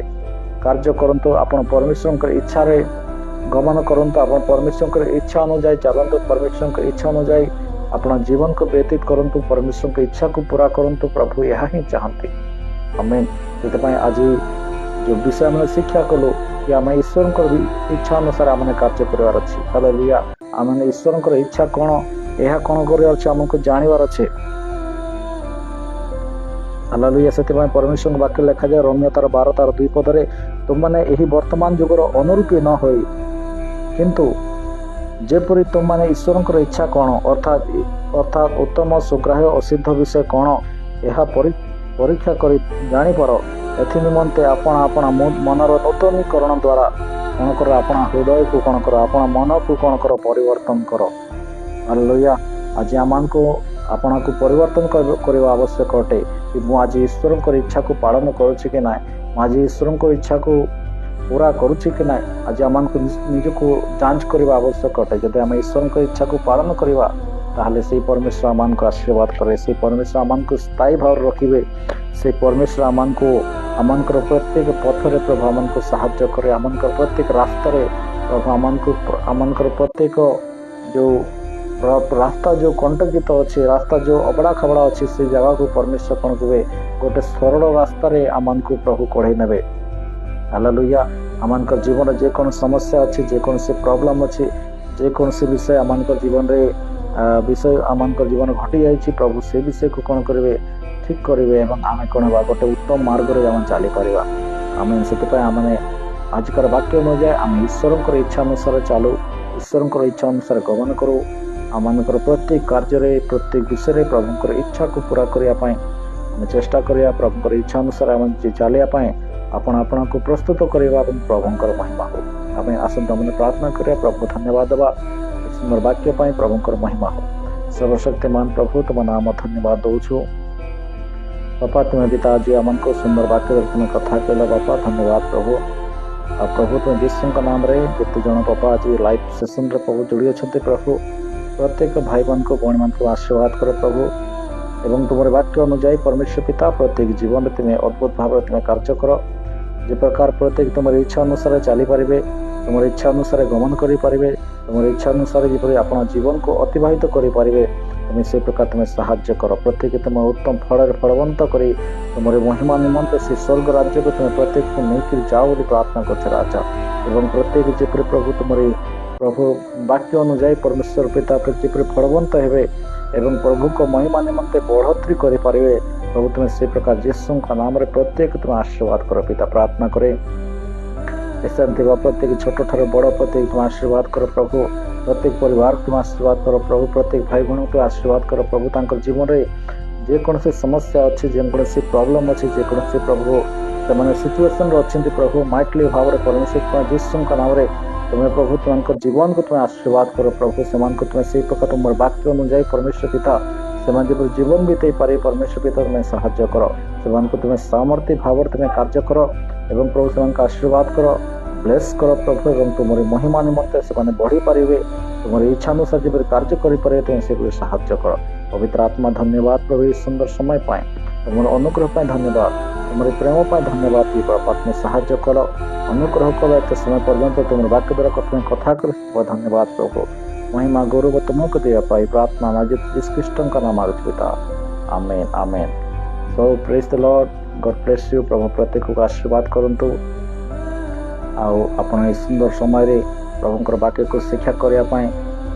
कार्य करतु। आपण परमेश्वरंकर इच्छा रे गमन करतु। आपण परमेश्वरंकर इच्छा अनुसार चलतु। परमेश्वरंकर इच्छा अनुसार अपना जीवन को व्यतीत करंतु। परमेश्वर की इच्छा को पूरा करंतु। प्रभु यह ही चाहते। आमेन। से आज जो विषय में शिक्षा कलु कि आम ईश्वर इच्छा अनुसार आम कार्य करार अच्छे। हालेलुया। आम ईश्वर इच्छा कौन यह कौन कर आमको जानवर अच्छे। हालेलुया। से परमेश्वर वाक्य लिखा जाए रोमियो 12:2 पदरे तुम मैंने यही वर्तमान युगर अनुरूपी न हो किंतु जेपरी तुम मैंने ईश्वर इच्छा कौन अर्थात उत्तम सुग्राह्य असिद्ध विषय कौन यह परीक्षा कर जापर एथि निमंते आपण मनर नूतनीकरण द्वारा कौन कर आपण हृदय को कौन कर आपण मन को कौन कर परिवर्तन कर। हालेलुया। आज आम को आपण को परिवर्तन करने आवश्यक अटे कि मुझे आज ईश्वर इच्छा को पालन करुच्ची कि ना आज ईश्वर इच्छा को पूरा करुच्ची कि ना आज आम को निजको जांच करने आवश्यक अटे। जब आम ईश्वर इच्छा को पालन करवा ताहले से परमेश्वर आम को आशीर्वाद करे। से परमेश्वर आम को स्थायी भाव रखिए। से परमेश्वर आम को आमर प्रत्येक पथरे प्रभु आम को साहाय्य करे। आमर प्रत्येक रास्ता प्रभु आमर प्रत्येक जो रास्ता जो कंटकित अच्छे रास्ता जो अबड़ा खबड़ा अच्छी से जगह को परमेश्वर कौन कहे गोटे सरल रास्ता आम को प्रभु कढ़े ने। हालेलुया। आमर जीवन जेको समस्या अच्छी जेको प्रॉब्लम अच्छी जेको विषय आमर जीवन रे विषय आमर जीवन घटी जाइए प्रभु से विषय को कौन करेंगे ठीक करेंगे एवं आम कौन गोटे उत्तम मार्ग रे आम चली पारिबा। आमेन। से आम आजकार वाक्य अनुसार आम ईश्वर इच्छा अनुसार चलू ईश्वर इच्छा अनुसार गमन करूँ। आमर प्रत्येक कार्य प्रत्येक विषय प्रभुंर इच्छा को पूरा करने आम चेष्टा करिया। प्रभुंर इच्छा अनुसार आम चलिया आपण को प्रस्तुत करवा प्रभुंर महिमा हो। आम आसंत मैंने प्रार्थना करिया। प्रभु धन्यवाद देवा सुंदर वाक्य प्रभुंर महिमा हो। सर्वशक्तिमान प्रभु तुम नाम धन्यवाद दौछु बापा। तुम्हें पिता आज आम को सुंदर वाक्य तुम्हें कथा कहला बापा धन्यवाद प्रभु। आ प्रभु तुम यीशु नाम रे जिते जन बापा आज लाइव सेशन रे प्रभु जोड़ी अच्छा प्रभु प्रत्येक भाई मान को भौणी मान को आशीर्वाद कर प्रभु एवं तुम वाक्य अनुଯାୟୀ परमेश्वर पिता प्रत्येक जीवन में तुम्हें अद्भुत भाव तुम्हें कार्य कर जे प्रकार प्रत्येक तुम इच्छा अनुसार चली पारे तुम इच्छा अनुसार गमन करें तुम इच्छा अनुसार जपरी आप जीवन को अतिबाहित करें तुम से प्रकार तुम्हें साहाय्य कर प्रत्येक तुम उत्तम फल फलवंत कर तुम महिमा निमंते से स्वर्ग राज्य को तुम प्रत्येक को लेकर जाओ बोली प्रार्थना कर राजा एवं प्रत्येक जपरी प्रभु तुम प्रभु वाक्य अनुଯାୟୀ परमेश्वर पिता जपरी फलवंत हे एवं प्रभु को महिमा निमंते बढ़ोतरी करें प्रभु तुम्हें से प्रकार यीशु का नाम रे प्रत्येक तुम आशीर्वाद कर पिता प्रार्थना करे प्रत्येक छोट ठार बड़ प्रत्येक तुम आशीर्वाद कर प्रभु प्रत्येक परिवार तुम आशीर्वाद कर प्रभु प्रत्येक भाई भौणी तुम आशीर्वाद कर प्रभु तांकर जीवन रे जेकोसी समस्या अच्छी जेकोसी प्रॉब्लम अच्छी जेकोसी प्रभु से सिचुएशन अच्छे प्रभु माइटली भाव में परमेश्वर यीशु का नाम रे तुम्हें प्रभु तुम जीवन को तुम्हें आशीर्वाद कर प्रभु से तुम्हें से प्रकार तुम वाक्य अनुଯାୟୀ परमेश्वर पिता से जीवन बीते पारे परमेश्वर पिता तुम्हें साहाय्य कर से तुम्हें सामर्थ्य भाव तुम्हें कार्य कर एवं प्रभु से आशीर्वाद कर ब्लेस कर प्रभु एवं तुम महिमा निमंते से बढ़ी पारे तुम इच्छा अनुसार जब कार्य करें तुम से साहाय्य कर पवित्र आत्मा धन्यवाद प्रभु सुंदर समय पाए तुम अनुग्रह धन्यवाद तुम प्रेम धन्यवाद तुम्हें साहाय्य कर अनुग्रह कर एत समय पर्यंत तुम वाक्य द्वारा तुम्हें कथा कर धन्यवाद प्रभु महिमा गौरव तुमको दिया पाई प्रार्थना नाजित कृष्ण का नाम पिता amen amen. So praise the lord God bless you प्रभु प्रत्येक को आशीर्वाद करंतु आपण सुंदर समय प्रभुंकर वाक्य को शिक्षा करने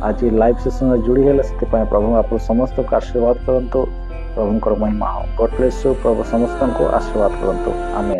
आज लाइव सेशन में जोड़ी है से प्रभु आप समस्त को आशीर्वाद करंतु प्रभुंकर महिमा हो। गॉड ब्लेस यू प्रभु समस्त को आशीर्वाद करंतु आमेन।